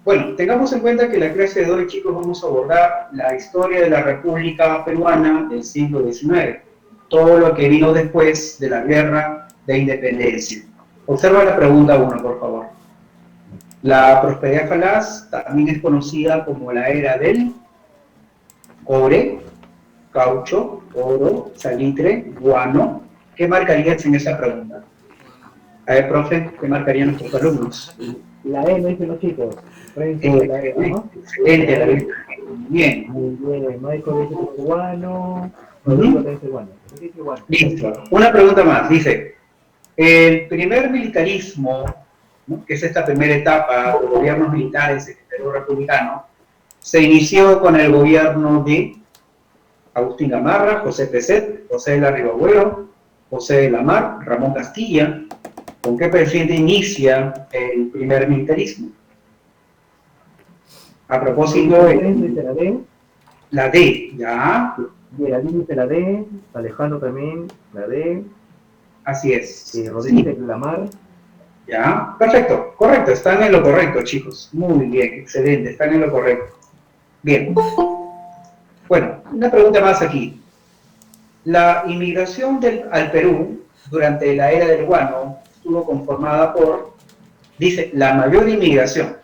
Bueno, tengamos en cuenta que la clase de hoy, chicos, vamos a abordar la historia de la República Peruana del siglo XIX, todo lo que vino después de la Guerra de Independencia. Observa la pregunta 1, por favor. La prosperidad falaz también es conocida como la era del cobre, caucho, oro, salitre, guano. ¿Qué marcarías en esa pregunta? A ver, profe, ¿qué marcarían nuestros alumnos? La E no dicen los chicos. Renzo, la E. Ajá. Excelente, La la E. vista. Bien. Muy bien. Michael dice que es cubano. Rodrigo Uh-huh. también es cubano. Dice cubano. Listo. Una pregunta más. Dice, el primer militarismo, ¿no?, que es esta primera etapa de gobiernos militares en el Perú republicano, se inició con el gobierno de Agustín Gamarra, José Peset, José de la Rivabuelo, José de la Mar, Ramón Castilla. ¿Con qué presidente inicia el primer militarismo? A propósito, Renzo dice la D. la D, ¿ya? Geraldine dice la D. Alejandro también, la D. Así es. Rodrigo Sí, dice la Mar. ya. Perfecto, correcto, están en lo correcto, chicos. Muy bien, excelente, están en lo correcto. Bien. Bueno, una pregunta más aquí. La inmigración al Perú durante la era del guano estuvo conformada por, dice, la mayor inmigración.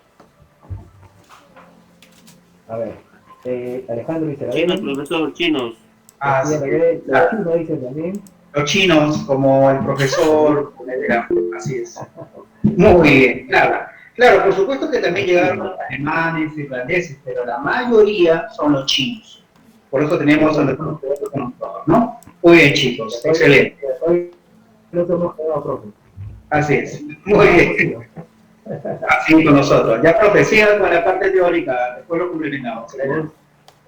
A ver. Alejandro dice la Chinos, D. profesor, chinos. Así La es. D. Los chinos dicen también. Los chinos, como el profesor, así es. Muy bien, claro. Claro, por supuesto que también llegaron los alemanes, irlandeses, pero la mayoría son los chinos. Por eso tenemos a nuestros con nosotros, ¿no? Muy bien, chicos, excelente. Hoy no somos quedado, profe. Así es, muy bien. Así con nosotros. Ya profecía con la parte teórica, después lo complementamos.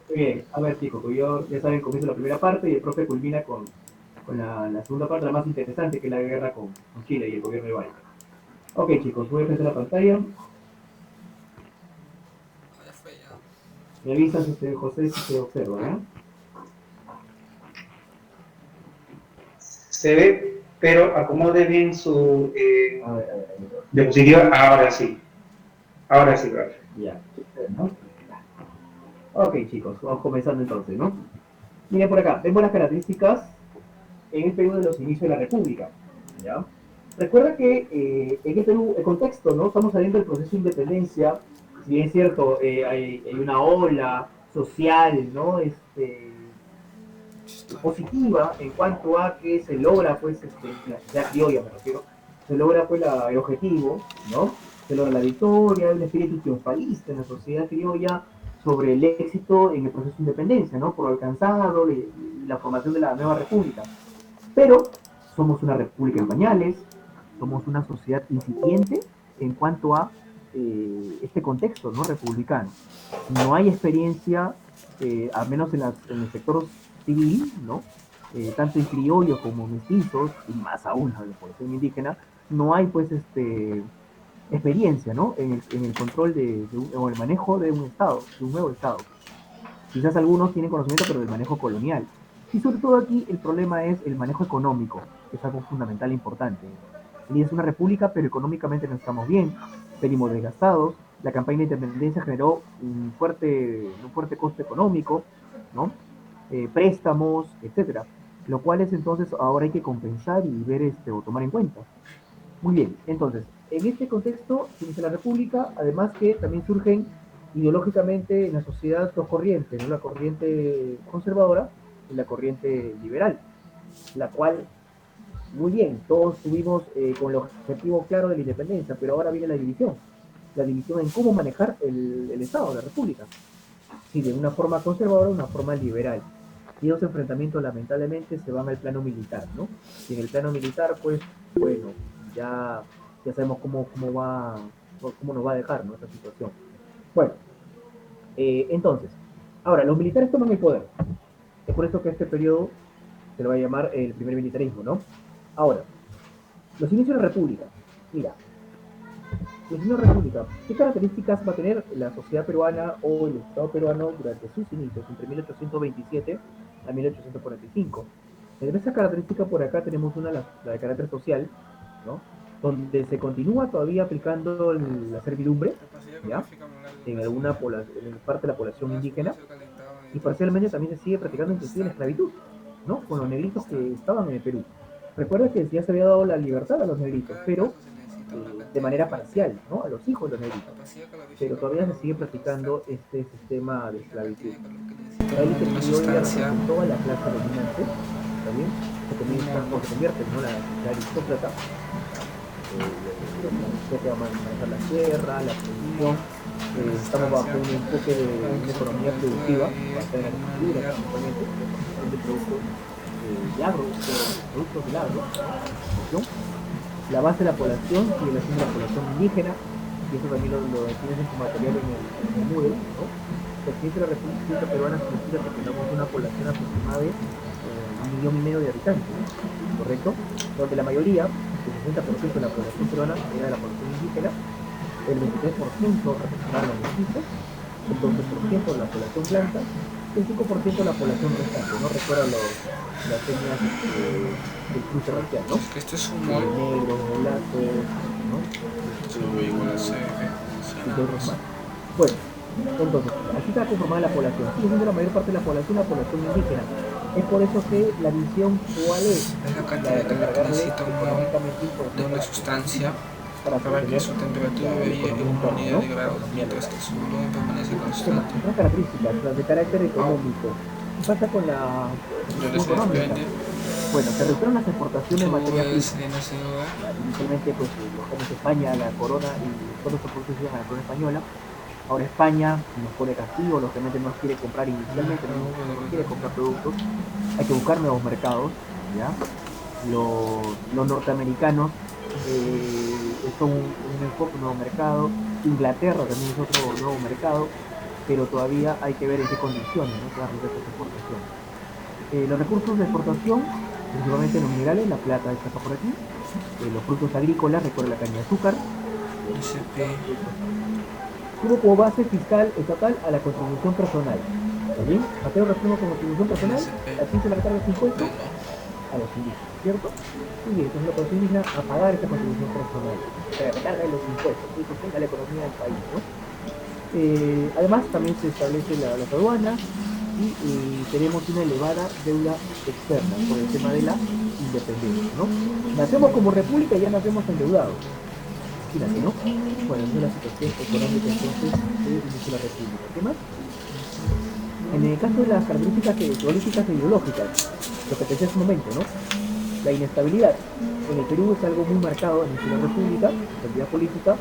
Muy bien. A ver, chicos, pues yo, ya saben, comienzo la primera parte y el profe culmina con la segunda parte, la más interesante, que es la guerra con Chile y el gobierno de Biden. Ok, chicos, voy a empezar la pantalla. Me avisan si José si se observa, ¿no? Se ve, pero acomode bien su A ver, a ver. diapositiva. Ahora sí. Ahora sí, profe. Ya. ¿No? Ok, chicos, vamos comenzando entonces, ¿no? Miren por acá, vemos las características en el Perú de los inicios de la República. ¿Ya? Recuerda que en el Perú, el contexto, ¿no? Estamos saliendo del proceso de independencia, si bien es cierto, hay una ola social, ¿no? Positiva en cuanto a que se logra, pues, la sociedad criolla, me refiero, se logra, pues, el objetivo, ¿no? Se logra la victoria, hay un espíritu triunfalista en la sociedad criolla sobre el éxito en el proceso de independencia, ¿no? Por alcanzado y la formación de la nueva república. Pero somos una república en pañales, somos una sociedad incipiente en cuanto a este contexto, ¿no?, republicano. No hay experiencia, al menos en el sector civil, ¿no? Tanto en criollos como mestizos, y más aún en la población indígena, no hay, pues, experiencia, ¿no?, en el control o el manejo de un Estado, de un nuevo Estado. Quizás algunos tienen conocimiento, pero del manejo colonial. Y sobre todo aquí el problema es el manejo económico, que es algo fundamental e importante. Y es una república, pero económicamente no estamos bien, venimos desgastados, la campaña de independencia generó un fuerte costo económico, ¿no? Préstamos, etcétera. Lo cual es entonces ahora hay que compensar y ver o tomar en cuenta. Muy bien, entonces, en este contexto se inicia la República, además que también surgen ideológicamente en la sociedad dos corrientes, ¿no? La corriente conservadora y la corriente liberal, la cual, muy bien, todos tuvimos con el objetivo claro de la independencia, pero ahora viene la división en cómo manejar el Estado, la República, sí, de una forma conservadora a una forma liberal. Y esos enfrentamientos lamentablemente se van al plano militar, ¿no? Y en el plano militar, pues, bueno, ya, ya sabemos cómo nos va a dejar, ¿no?, esta situación. Bueno, entonces, ahora, los militares toman el poder. Es por eso que este periodo se lo va a llamar el primer militarismo, ¿no? Ahora, los inicios de la República. Mira, los inicios de la República, ¿qué características va a tener la sociedad peruana o el Estado peruano durante sus inicios, entre 1827 a 1845? Entre estas características por acá tenemos una, la de carácter social, ¿no?, donde se continúa todavía aplicando la servidumbre, ¿ya? En alguna en parte de la población indígena, y parcialmente también se sigue practicando inclusive la esclavitud, ¿no? Con los negritos que estaban en el Perú. Recuerda que ya se había dado la libertad a los negritos, pero de manera parcial, ¿no? A los hijos de los negritos. Pero todavía se sigue practicando este sistema de esclavitud. La élite criolla representó a la clase dominante, ¿está bien? Se comienza o se convierte, ¿no? La aristócrata, que va a manejar la tierra, la producción. Estamos bajo un enfoque de una economía productiva, basada en la agricultura principalmente, la producción de productos de agro, productos del agro, ¿no? La base de la población sigue siendo la población indígena, y eso también lo tienes en tu material en el Moodle, ¿no? El presidente de la República Peruana significa que tenemos una población aproximada de 1,5 millones de habitantes, ¿correcto? Donde la mayoría, el 60% de la población peruana era de la población indígena, el 23% representaban los mestizos, el 12% de la población blanca, y el 5% de la población restante, ¿no? Recuerda las etnias del cruce racial, ¿no? Es que este es un mall. Negros, mulatos, ¿no? Y otros más. Bueno, entonces, así está conformada la población. Sigue siendo la mayor parte de la población indígena. Es por eso que la visión, ¿cuál es? Es la cantidad de calor que necesita un balón de una sustancia para que su temperatura varíe en una unidad de grados, mientras que su volumen permanece constante. Una característica, las de carácter económico. ¿Qué pasa con la económica? Bueno, se redujeron las exportaciones de materia prima. Inicialmente, pues, los países de España, la corona y todos los productos iban a la corona española. Ahora España nos pone castigo, lógicamente no quiere comprar inicialmente, no quiere comprar productos, hay que buscar nuevos mercados, ¿ya? Los norteamericanos son un enfoque, un nuevo mercado, Inglaterra también es otro nuevo mercado, pero todavía hay que ver en qué condiciones, ¿no? Se van a realizar estas exportaciones. Los recursos de exportación, principalmente los minerales, la plata está por aquí, los frutos agrícolas, recuerda la caña de azúcar, tuvo como base fiscal estatal a la contribución personal. ¿Está bien? Mateo resume como contribución personal, aquí se le recarga ese impuesto a los indígenas, ¿cierto? Y bien, entonces la población indígena a pagar esta contribución personal, se le recarga los impuestos, y sostenga la economía del país, ¿no? Además, también se establece las aduanas y tenemos una elevada deuda externa por el tema de la independencia, ¿no? Nacemos como república y ya nacemos endeudados. Imagínate, ¿no? Bueno, esa es la situación económica entonces de inicio de la República. ¿Qué más? En el caso de las características políticas e ideológicas, lo que te decía hace un momento, ¿no? La inestabilidad. En el Perú es algo muy marcado en inicio de la República, la estabilidad política,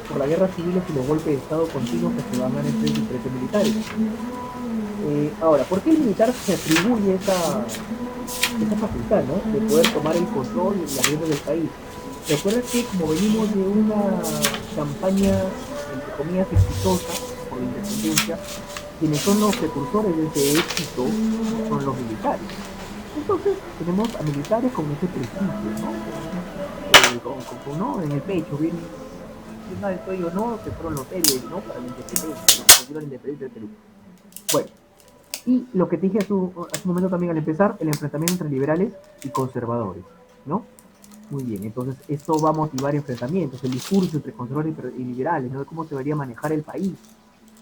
por las guerras civiles y los golpes de Estado continuos que se van a entre diferentes militares. Ahora, ¿por qué el militar se atribuye esa facultad, ¿no? De poder tomar el control y las riendas del país? Recuerda que como venimos de una campaña, entre comillas, exitosa por la independencia, quienes son los precursores de ese éxito son los militares. Entonces tenemos a militares con ese prestigio, ¿no? ¿no? En el pecho, bien alto ellos, ¿no? Que fueron los héroes, ¿no? Para la independencia, los que dieron la independencia del Perú. Bueno, y lo que te dije hace un momento también al empezar, el enfrentamiento entre liberales y conservadores, ¿no? Muy bien, entonces esto va a motivar enfrentamientos, el discurso entre conservadores y liberales, ¿no? De cómo se debería manejar el país.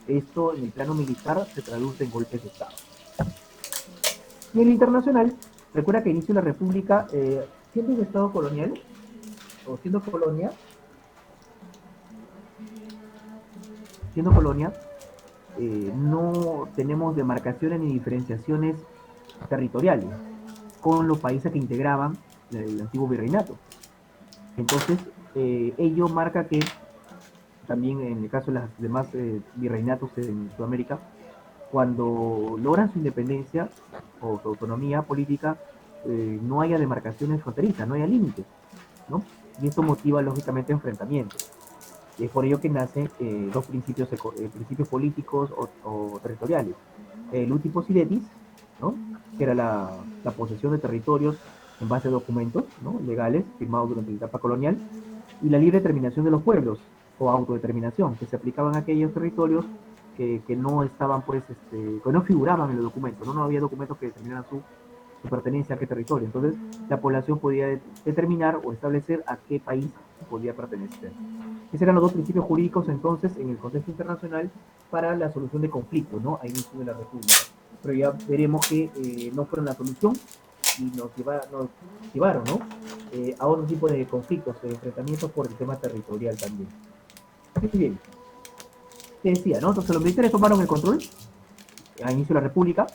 Esto en el plano militar se traduce en golpes de Estado. Y en el internacional, recuerda que inició la República siendo un Estado colonial, o siendo colonia, no tenemos demarcaciones ni diferenciaciones territoriales con los países que integraban el antiguo virreinato. Entonces, ello marca que también en el caso de los demás virreinatos en Sudamérica, cuando logran su independencia o su autonomía política, no haya demarcaciones fronterizas, no haya límites, ¿no? Y esto motiva lógicamente enfrentamientos. Y es por ello que nacen dos principios políticos o territoriales. El uti possidetis, ¿no? Que era la posesión de territorios en base a documentos, ¿no? Legales firmados durante la etapa colonial, y la libre determinación de los pueblos o autodeterminación, que se aplicaban a aquellos territorios que no estaban, pues, que no figuraban en los documentos, no había documentos que determinaran su pertenencia a qué territorio. Entonces, la población podía determinar o establecer a qué país podía pertenecer. Esos eran los dos principios jurídicos entonces en el contexto internacional para la solución de conflictos, ¿no? A inicio de la República. Pero ya veremos que no fueron la solución y nos llevaron, ¿no? A otro tipo de conflictos, de enfrentamientos por el tema territorial también. Muy bien, te decía, ¿no? Entonces los militares tomaron el control a inicio de la República,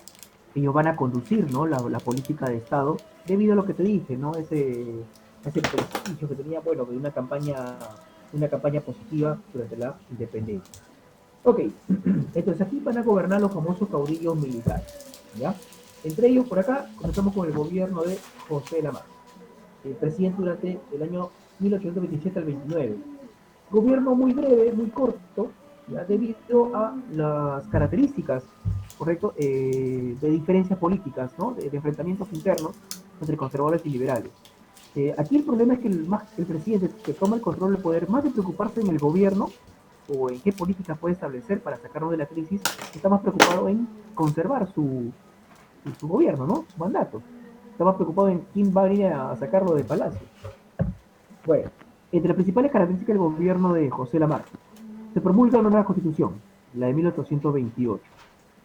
ellos van a conducir, ¿no? La política de Estado, debido a lo que te dije, ¿no? Ese prestigio que tenía, bueno, de una campaña positiva durante la independencia. Ok, entonces aquí van a gobernar los famosos caudillos militares, ¿ya? Entre ellos, por acá, comenzamos con el gobierno de José de la Marca, el presidente durante el año 1827 al 29. Gobierno muy breve, muy corto, ¿ya? Debido a las características, ¿correcto? De diferencias políticas, ¿no? De enfrentamientos internos entre conservadores y liberales. Aquí el problema es que el presidente que toma el control del poder, más de preocuparse en el gobierno o en qué políticas puede establecer para sacarnos de la crisis, está más preocupado en conservar su gobierno, ¿no? Su mandato. Está más preocupado en quién va a venir a sacarlo del palacio. Bueno, entre las principales características del gobierno de José Lamarque, se promulga una nueva constitución, la de 1828,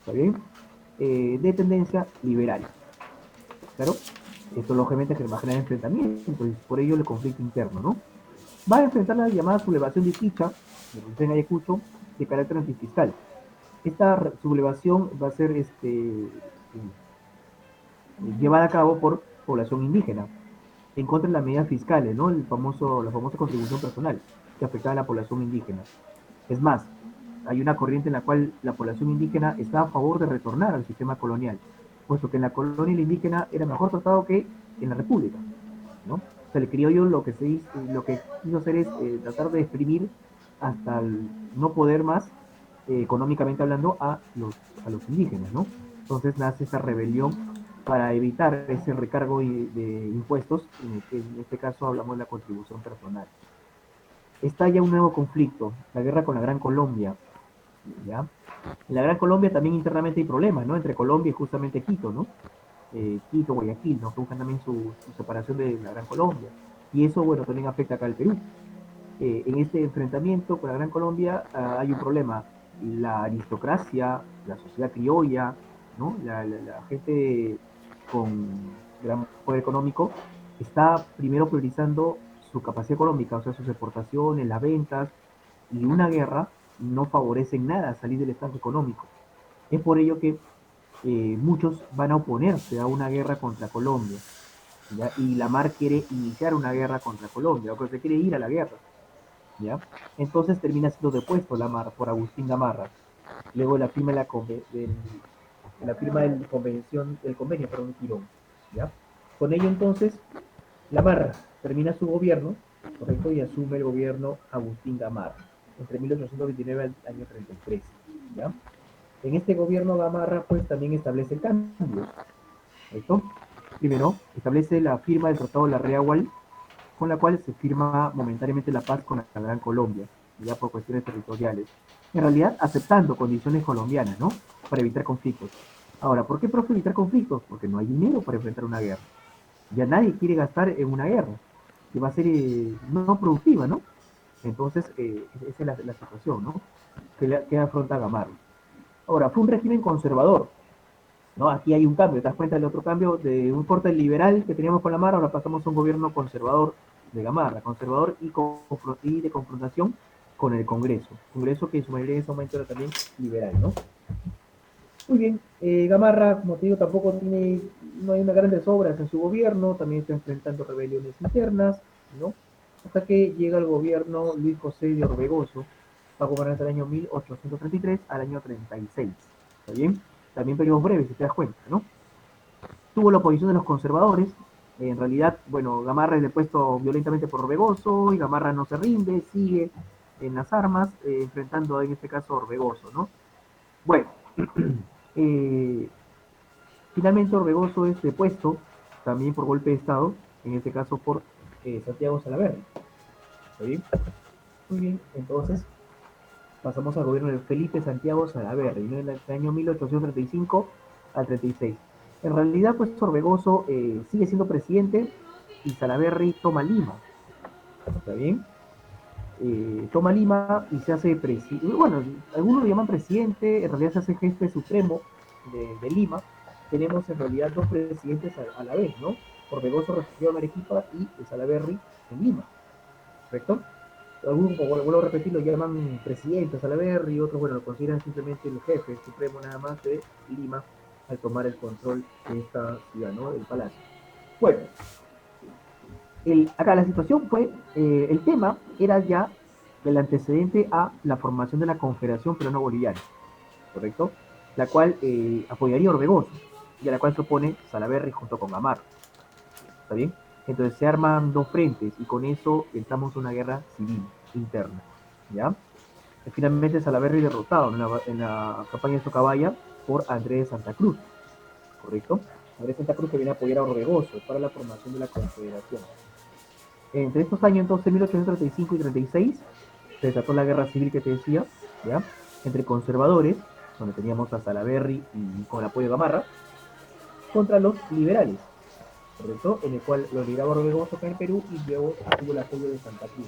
¿está bien? De tendencia liberal, claro. Esto lógicamente que va a generar enfrentamientos y por ello el conflicto interno, ¿no? Va a enfrentar la llamada sublevación de Quicha, de Ayacucho, de carácter antifiscal. Esta sublevación va a ser llevada a cabo por población indígena, en contra de las medidas fiscales, ¿no? La famosa contribución personal que afectaba a la población indígena. Es más, hay una corriente en la cual la población indígena está a favor de retornar al sistema colonial, puesto que en la colonia el indígena era mejor tratado que en la república, ¿no? O sea, el criollo lo que quiso hacer es tratar de exprimir hasta el no poder más, económicamente hablando, a los indígenas, ¿no? Entonces nace esta rebelión para evitar ese recargo de impuestos, en este caso hablamos de la contribución personal. Estalla un nuevo conflicto, la guerra con la Gran Colombia, ¿ya? En la Gran Colombia también internamente hay problemas, ¿no? Entre Colombia y justamente Quito, ¿no? Quito, Guayaquil, ¿no? Que buscan también su separación de la Gran Colombia. Y eso, bueno, también afecta acá al Perú. En este enfrentamiento con la Gran Colombia hay un problema. La aristocracia, la sociedad criolla, ¿no? La gente con gran poder económico está primero priorizando su capacidad económica, o sea, sus exportaciones, las ventas, y una guerra no favorece en nada salir del estado económico. Es por ello que muchos van a oponerse a una guerra contra Colombia, ¿ya? Y la MAR quiere iniciar una guerra contra Colombia, o que se quiere ir a la guerra, ¿ya? Entonces termina siendo depuesto la MAR por Agustín Gamarra. Luego la firma, la firma del, convención, del convenio, perdón, Quirón, ¿ya? Con ello entonces, Gamarra termina su gobierno, correcto, y asume el gobierno Agustín Gamarra, entre 1829 al año 33, ¿ya? En este gobierno Gamarra pues también establece cambios, ¿correcto? Primero, establece la firma del Tratado de la Reagual, con la cual se firma momentáneamente la paz con la Gran Colombia, ya por cuestiones territoriales. En realidad, aceptando condiciones colombianas, ¿no? Para evitar conflictos. Ahora, ¿por qué profe evitar conflictos? Porque no hay dinero para enfrentar una guerra. Ya nadie quiere gastar en una guerra, que va a ser no productiva, ¿no? Entonces, esa es la situación, ¿no? Que afronta Gamarra. Ahora, fue un régimen conservador, ¿no? Aquí hay un cambio, ¿te das cuenta del otro cambio? De un corte liberal que teníamos con la Mara, ahora pasamos a un gobierno conservador de Gamarra, conservador y de confrontación con el Congreso que en su mayoría en ese momento era también liberal, ¿no? Muy bien, Gamarra, como te digo, no hay unas grandes obras en su gobierno, también está enfrentando rebeliones internas, ¿no? Hasta que llega el gobierno Luis José de Orbegoso, va a gobernar del año 1833 al año 36, ¿está bien? También periodos breves, si te das cuenta, ¿no? Tuvo la oposición de los conservadores, en realidad, bueno, Gamarra es depuesto violentamente por Orbegoso, y Gamarra no se rinde, sigue en las armas, enfrentando en este caso a Orbegoso, ¿no? Bueno, eh, finalmente Orbegoso es depuesto, también por golpe de Estado, en este caso por Santiago Salaverry. ¿Está bien? Muy bien, entonces pasamos al gobierno de Felipe Santiago Salaverry, ¿no? En el año 1835 al 36. En realidad, pues Orbegoso sigue siendo presidente y Salaverry toma Lima. ¿Está bien? toma Lima y se hace presidente, bueno, algunos lo llaman presidente, en realidad se hace jefe supremo de Lima. Tenemos en realidad dos presidentes a la vez, ¿no? Orbegoso refugiado en Arequipa y Salaverry en Lima, ¿correcto? Algunos, como vuelvo a repetir, lo llaman presidente Salaverry, y otros, bueno, lo consideran simplemente el jefe supremo nada más de Lima al tomar el control de esta ciudad, ¿no? Del palacio. Bueno, acá la situación fue, el tema era ya el antecedente a la formación de la Confederación Peruano-Boliviana, ¿correcto? La cual apoyaría a Orbegoso y a la cual se opone Salaverry junto con Gamarra, ¿está bien? Entonces se arman dos frentes y con eso entramos a una guerra civil interna, ¿ya? Y finalmente Salaverry derrotado en la campaña de Socabaya por Andrés Santa Cruz, ¿correcto? Andrés Santa Cruz que viene a apoyar a Orbegoso para la formación de la Confederación. Entre estos años, entonces, 1835 y 36, se desató la guerra civil que te decía, ¿ya? Entre conservadores, donde teníamos a Salaverry y con el apoyo de Gamarra, contra los liberales, ¿correcto? En el cual lo lideraba Orbegoso acá en Perú y luego tuvo el apoyo de Santa Cruz,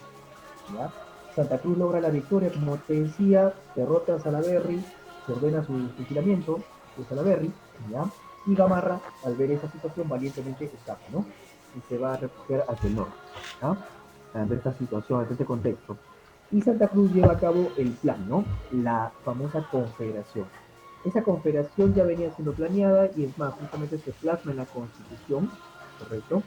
¿ya? Santa Cruz logra la victoria, como te decía, derrota a Salaverry, se ordena su fusilamiento de Salaverry, ¿ya? Y Gamarra, al ver esa situación, valientemente escapa, ¿no? Y se va a refugiar hacia el norte, ¿ya? Ante esta situación, ante este contexto. Y Santa Cruz lleva a cabo el plan, ¿no? La famosa confederación. Esa confederación ya venía siendo planeada y es más, justamente se plasma en la Constitución, ¿correcto?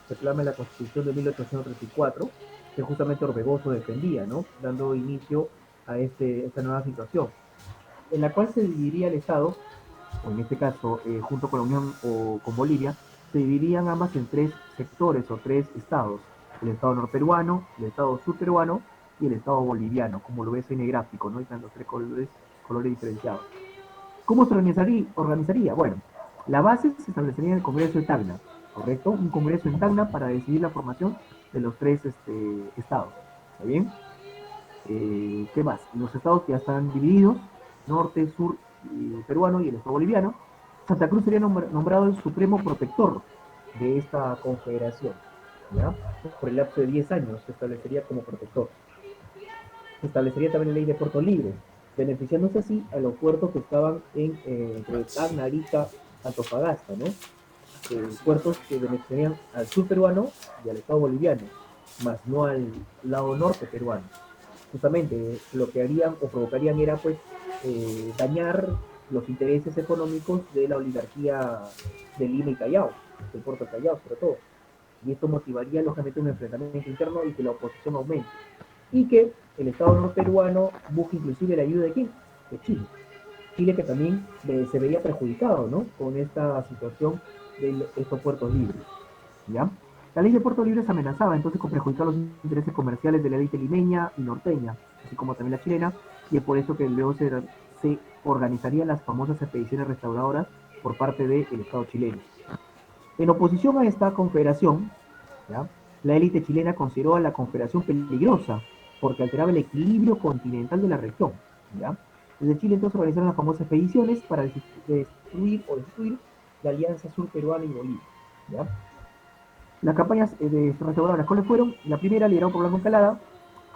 Se plasma en la Constitución de 1834, que justamente Orbegoso defendía, ¿no? Dando inicio a esta nueva situación, en la cual se dividiría el Estado, o en este caso, junto con la Unión o con Bolivia, se dividirían ambas en tres sectores o tres estados: el Estado norperuano, el Estado surperuano y el Estado boliviano, como lo ves en el gráfico, ¿no? Y están los tres colores diferenciados. ¿Cómo se organizaría? Bueno, la base se establecería en el Congreso de Tacna, ¿correcto? Un Congreso en Tacna para decidir la formación de los tres estados, ¿está bien? ¿Qué más? Los estados ya están divididos, norte, sur peruano y el estado boliviano. Santa Cruz sería nombrado el supremo protector de esta confederación, ¿ya? Por el lapso de 10 años se establecería como protector. Se establecería también la ley de puertos libres, beneficiándose así a los puertos que estaban entre Tacna, Arica, Antofagasta, ¿no? Puertos que beneficiarían al sur peruano y al estado boliviano, más no al lado norte peruano. Justamente lo que harían o provocarían era pues dañar los intereses económicos de la oligarquía de Lima y Callao, del puerto de Callao sobre todo. Y esto motivaría lógicamente un enfrentamiento interno y que la oposición aumente. Y que el Estado no peruano busque inclusive la ayuda de quién? De Chile. Chile que también se veía perjudicado, ¿no? Con esta situación de estos puertos libres, ¿ya? La ley de puertos libres amenazaba entonces con perjudicar los intereses comerciales de la élite limeña y norteña, así como también la chilena, y es por eso que luego se organizarían las famosas expediciones restauradoras por parte del Estado chileno. En oposición a esta confederación, ¿ya? La élite chilena consideró a la confederación peligrosa porque alteraba el equilibrio continental de la región, ¿ya? Desde Chile entonces organizaron las famosas expediciones para destruir o destruir la alianza sur peruana y Bolivia, ¿ya? Las campañas restauradoras, ¿cuáles fueron? La primera liderada por Blanco Encalada,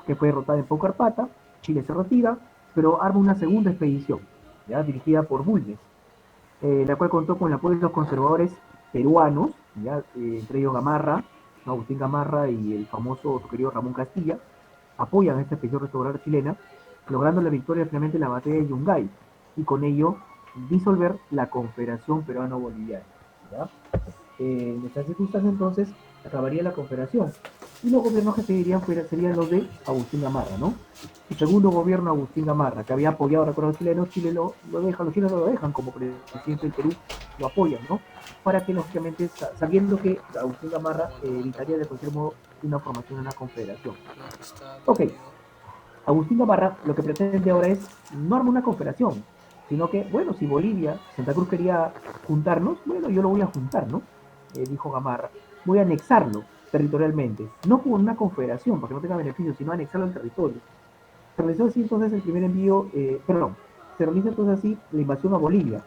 que fue derrotada en Paucarpata. Chile se retira, pero arma una segunda expedición, ¿ya? Dirigida por Bulnes, la cual contó con el apoyo de los conservadores peruanos, ¿ya? Entre ellos Gamarra, ¿no? Agustín Gamarra y el famoso, su querido Ramón Castilla, apoyan a esta expedición restauradora chilena, logrando la victoria finalmente en la batalla de Yungay, y con ello disolver la Confederación Peruano-Boliviana, ¿ya? En estas circunstancias entonces acabaría la confederación y los gobiernos que seguirían serían los de Agustín Gamarra, ¿no? El segundo gobierno Agustín Gamarra, que había apoyado a los chilenos, Chile lo deja, los chilenos lo dejan como presidente del Perú, lo apoyan, ¿no? Para que lógicamente, sabiendo que Agustín Gamarra evitaría de cualquier modo una formación de una confederación. Ok, Agustín Gamarra lo que pretende ahora es no armar una confederación, sino que, bueno, si Bolivia, Santa Cruz quería juntarnos, bueno, yo lo voy a juntar, ¿no? Dijo Gamarra, voy a anexarlo territorialmente, no como una confederación, para que no tenga beneficios, sino anexarlo al territorio. Se realizó así entonces el primer envío, se realiza entonces así la invasión a Bolivia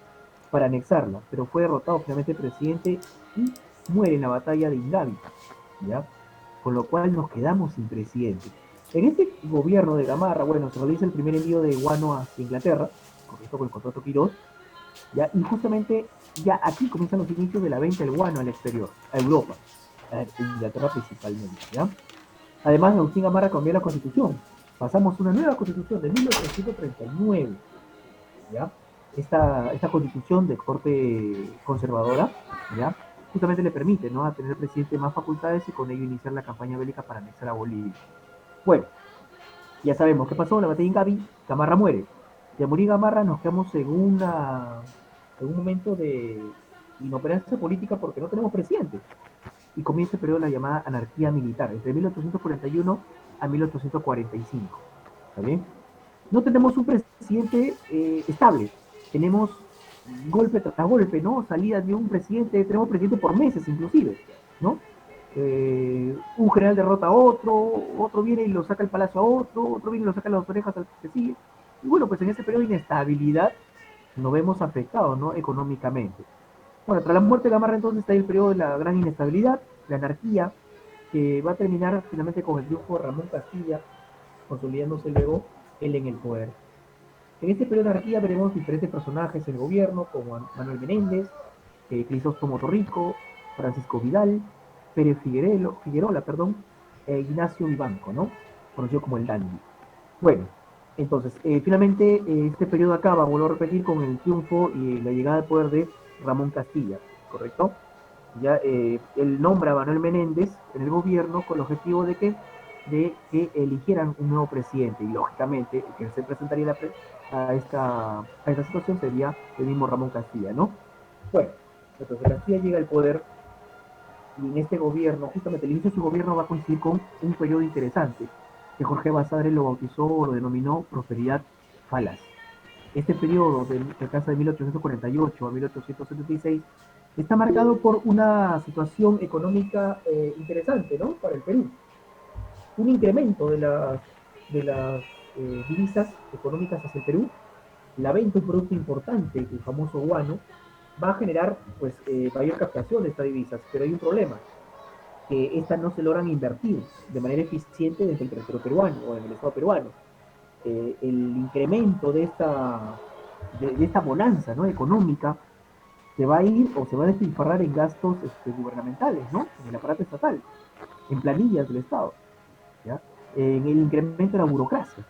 para anexarla, pero fue derrotado finalmente el presidente y muere en la batalla de Ingavi, ¿ya? Con lo cual nos quedamos sin presidente. En este gobierno de Gamarra, bueno, se realiza el primer envío de guano hacia Inglaterra, correcto, con el contrato Quirós, ¿ya? Y justamente ya aquí comienzan los inicios de la venta del guano al exterior, a Europa, a Inglaterra principalmente, ¿ya? Además, Agustín Gamarra cambió la constitución. Pasamos una nueva constitución de 1839, ¿ya? Esta constitución de corte conservadora, ¿ya? Justamente le permite, ¿no?, a tener al presidente más facultades y con ello iniciar la campaña bélica para anexar a Bolivia. Bueno, ya sabemos qué pasó, la batalla en Gavi, Gamarra muere. Y a morir Gamarra nos quedamos en un momento de inoperancia política porque no tenemos presidente. Y comienza el periodo de la llamada anarquía militar, entre 1841 a 1845. ¿Está bien? No tenemos un presidente estable, tenemos golpe tras golpe, ¿no? Salida de un presidente, tenemos presidente por meses inclusive, ¿no? Un general derrota a otro viene y lo saca el palacio a otro viene y lo saca las orejas al que sigue. Y bueno, pues en ese periodo de inestabilidad nos vemos afectados, ¿no?, económicamente. Bueno, tras la muerte de Gamarra entonces está el periodo de la gran inestabilidad, la anarquía, que va a terminar finalmente con el triunfo de Ramón Castilla, consolidándose luego él en el poder. En este periodo de anarquía veremos diferentes personajes en el gobierno, como Manuel Menéndez, Crisóstomo Torrico, Francisco Vidal, Pérez Figuerola, Ignacio Vivanco, ¿no?, conocido como el Dandy. Bueno, entonces, finalmente este periodo acaba, vuelvo a repetir, con el triunfo y la llegada al poder de Ramón Castilla, ¿correcto? Ya él nombra a Manuel Menéndez en el gobierno con el objetivo de que eligieran un nuevo presidente y lógicamente el que se presentaría a esta situación sería el mismo Ramón Castilla, ¿no? Bueno, entonces Castilla llega al poder y en este gobierno, justamente el inicio de su gobierno va a coincidir con un periodo interesante que Jorge Basadre lo bautizó o lo denominó prosperidad falaz. Este periodo, que alcanza de 1848 a 1876, está marcado por una situación económica interesante, ¿no?, para el Perú. Un incremento de las divisas económicas hacia el Perú, la venta de un producto importante, el famoso guano, va a generar pues mayor captación de estas divisas, pero hay un problema, que estas no se logran invertir de manera eficiente dentro del territorio peruano o en el Estado peruano. El incremento de esta bonanza, ¿no?, económica se va a ir o se va a despilfarrar en gastos gubernamentales, ¿no?, en el aparato estatal, en planillas del Estado, ¿ya?, en el incremento de la burocracia,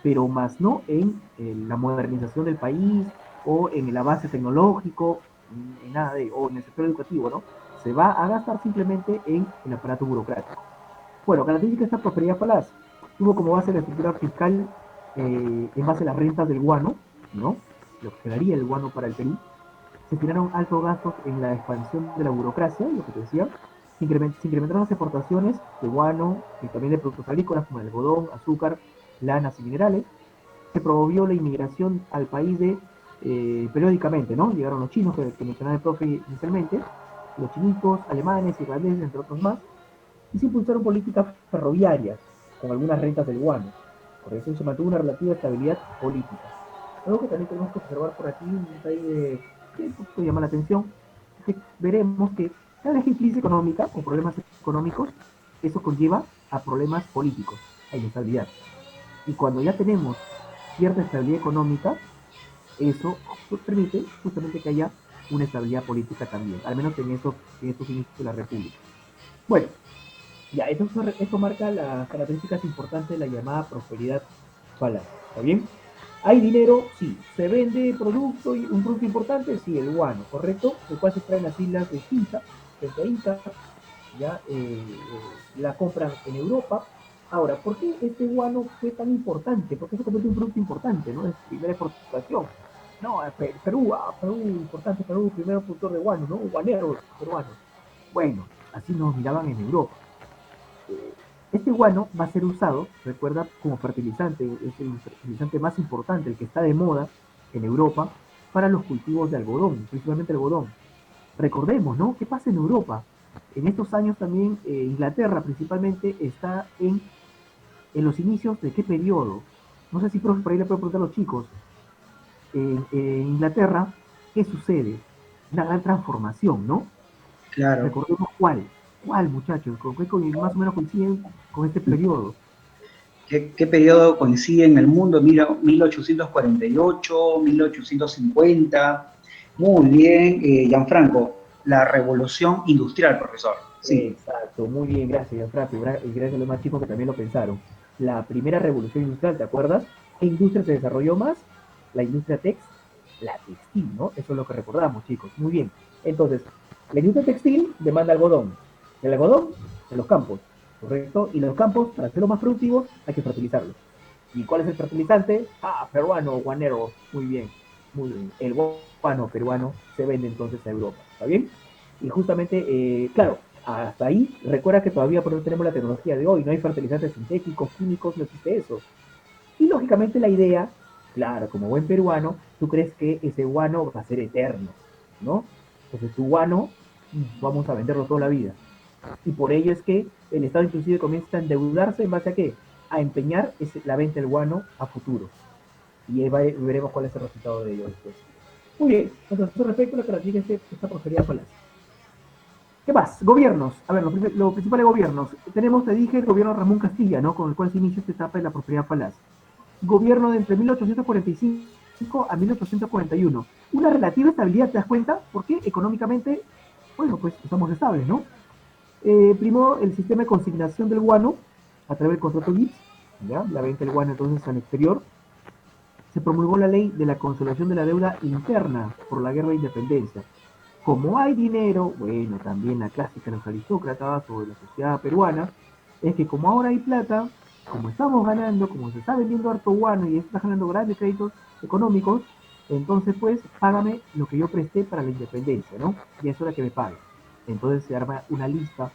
pero más no en la modernización del país o en el avance tecnológico, en nada de, o en el sector educativo, ¿no? Se va a gastar simplemente en el aparato burocrático. Bueno, característica de esta prosperidad falaz tuvo como base la estructura fiscal en base a las rentas del guano, ¿no?, lo que generaría el guano para el Perú. Se generaron altos gastos en la expansión de la burocracia, lo que te decía. Se incrementaron las exportaciones de guano y también de productos agrícolas como el algodón, azúcar, lanas y minerales. Se promovió la inmigración al país periódicamente, ¿no? Llegaron los chinos, que mencionaba el profe inicialmente, los chinitos, alemanes, irlandeses, entre otros más, y se impulsaron políticas ferroviarias con algunas rentas del guano. Por eso se mantuvo una relativa estabilidad política. Algo que también tenemos que observar por aquí, un detalle que puede llamar la atención, es que veremos que cada vez que hay crisis económica o problemas económicos, eso conlleva a problemas políticos, a inestabilidad. Y cuando ya tenemos cierta estabilidad económica, eso permite justamente que haya una estabilidad política también, al menos en estos inicios de la República. Bueno, ya, esto marca las características importantes de la llamada prosperidad falaz. ¿Está bien? ¿Hay dinero? Sí. ¿Se vende un producto importante? Sí, el guano, ¿correcto? El cual se extrae en las islas de Pinta, frente a Inca, ya la compran en Europa. Ahora, ¿por qué este guano fue tan importante? ¿Por qué se convierte en un producto importante, ¿no? Es primera exportación. No, Perú, importante, Perú, primer productor de guano, ¿no? Guaneros peruanos. Bueno, así nos miraban en Europa. Este guano va a ser usado, recuerda, como fertilizante, es el fertilizante más importante, el que está de moda en Europa, para los cultivos de algodón, principalmente algodón. Recordemos, ¿no? ¿Qué pasa en Europa? En estos años también Inglaterra principalmente está en los inicios de qué periodo. No sé si por ahí le puedo preguntar a los chicos. En Inglaterra, ¿qué sucede? Una gran transformación, ¿no? Claro. Recordemos cuál muchachos, más o menos coinciden con este periodo. ¿Qué periodo coincide en el mundo? Mira, 1848, 1850. Muy bien, Gianfranco, la revolución industrial, profesor. Sí, Exacto, muy bien, gracias, Frappio, y gracias a los más chicos que también lo pensaron. La primera revolución industrial, ¿te acuerdas? ¿Qué industria se desarrolló más? La industria la textil, ¿no? Eso es lo que recordamos, chicos. Muy bien. Entonces, la industria textil demanda algodón. El algodón en los campos, ¿correcto? Y los campos, para hacerlos más productivos, hay que fertilizarlos. ¿Y cuál es el fertilizante? Ah, peruano, guanero. Muy bien, muy bien. El guano peruano se vende entonces a Europa, ¿está bien? Y justamente, claro, hasta ahí, recuerda que todavía no tenemos la tecnología de hoy, no hay fertilizantes sintéticos, químicos, no existe eso. Y lógicamente la idea, claro, como buen peruano, tú crees que ese guano va a ser eterno, ¿no? Entonces tu guano vamos a venderlo toda la vida. Y por ello es que el Estado inclusive comienza a endeudarse en base a qué? A empeñar la venta del guano a futuro. Y ahí veremos cuál es el resultado de ello después. Muy bien, entonces respecto a lo que ratifica esta porquería falaz. ¿Qué más? Gobiernos. A ver, los principales gobiernos. Tenemos, te dije, el gobierno de Ramón Castilla, ¿no? Con el cual se inicia esta etapa de la prosperidad falaz. Gobierno de entre 1845 a 1841. Una relativa estabilidad, ¿te das cuenta? Porque económicamente, bueno, pues estamos estables, ¿no? Primero, el sistema de consignación del guano a través del contrato GIPS, ¿ya? La venta del guano entonces al exterior. Se promulgó la ley de la consolidación de la deuda interna por la guerra de independencia. Como hay dinero, bueno, también la clásica de los aristócratas o de la sociedad peruana, es que como ahora hay plata, como estamos ganando, como se está vendiendo harto guano y se está ganando grandes créditos económicos, entonces pues págame lo que yo presté para la independencia, ¿no? Y es hora que me pague. Entonces se arma una lista,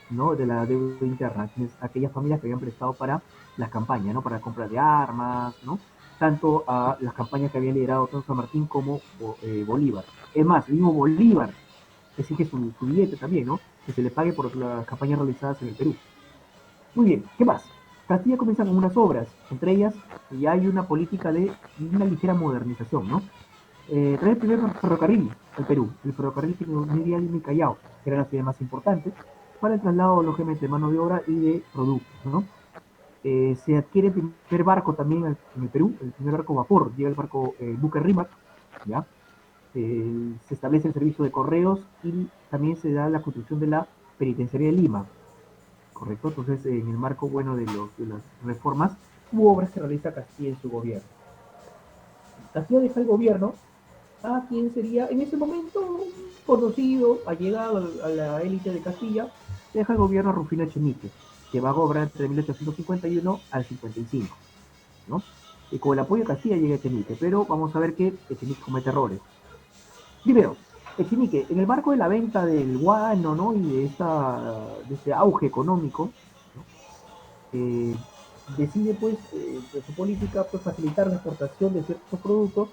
¿no? De la deuda interna, aquellas familias que habían prestado para las campañas, ¿no? Para la compra de armas, ¿no? Tanto a las campañas que había liderado tanto San Martín como Bolívar. Es más, el mismo Bolívar exige su billete también, ¿no? Que se le pague por las campañas realizadas en el Perú. Muy bien, ¿qué más? Castilla comienza con unas obras, entre ellas ya hay una política de una ligera modernización, ¿no? Trae el primer ferrocarril al Perú, el ferrocarril que unía Lima y Callao, que eran las ciudades más importantes, para el traslado, lógicamente, de mano de obra y de productos, ¿no? Se adquiere el primer barco también en el Perú, el primer barco vapor, llega el barco buque Rímac, ¿ya? Se establece el servicio de correos y también se da la construcción de la penitenciaría de Lima, ¿correcto? Entonces, en el marco bueno de las reformas, hubo obras que realiza Castilla en su gobierno. Castilla deja el gobierno a quien sería en ese momento conocido, allegado a la élite de Castilla, deja el gobierno a Rufino Echenique, que va a gobernar entre 1851 al 55, ¿no? Y con el apoyo de Castilla llega Echenique, pero vamos a ver que Echenique comete errores. Primero, Echenique, en el marco de la venta del guano, ¿no? Y de este auge económico, ¿no? eh, decide, pues, de su política, pues, facilitar la exportación de ciertos productos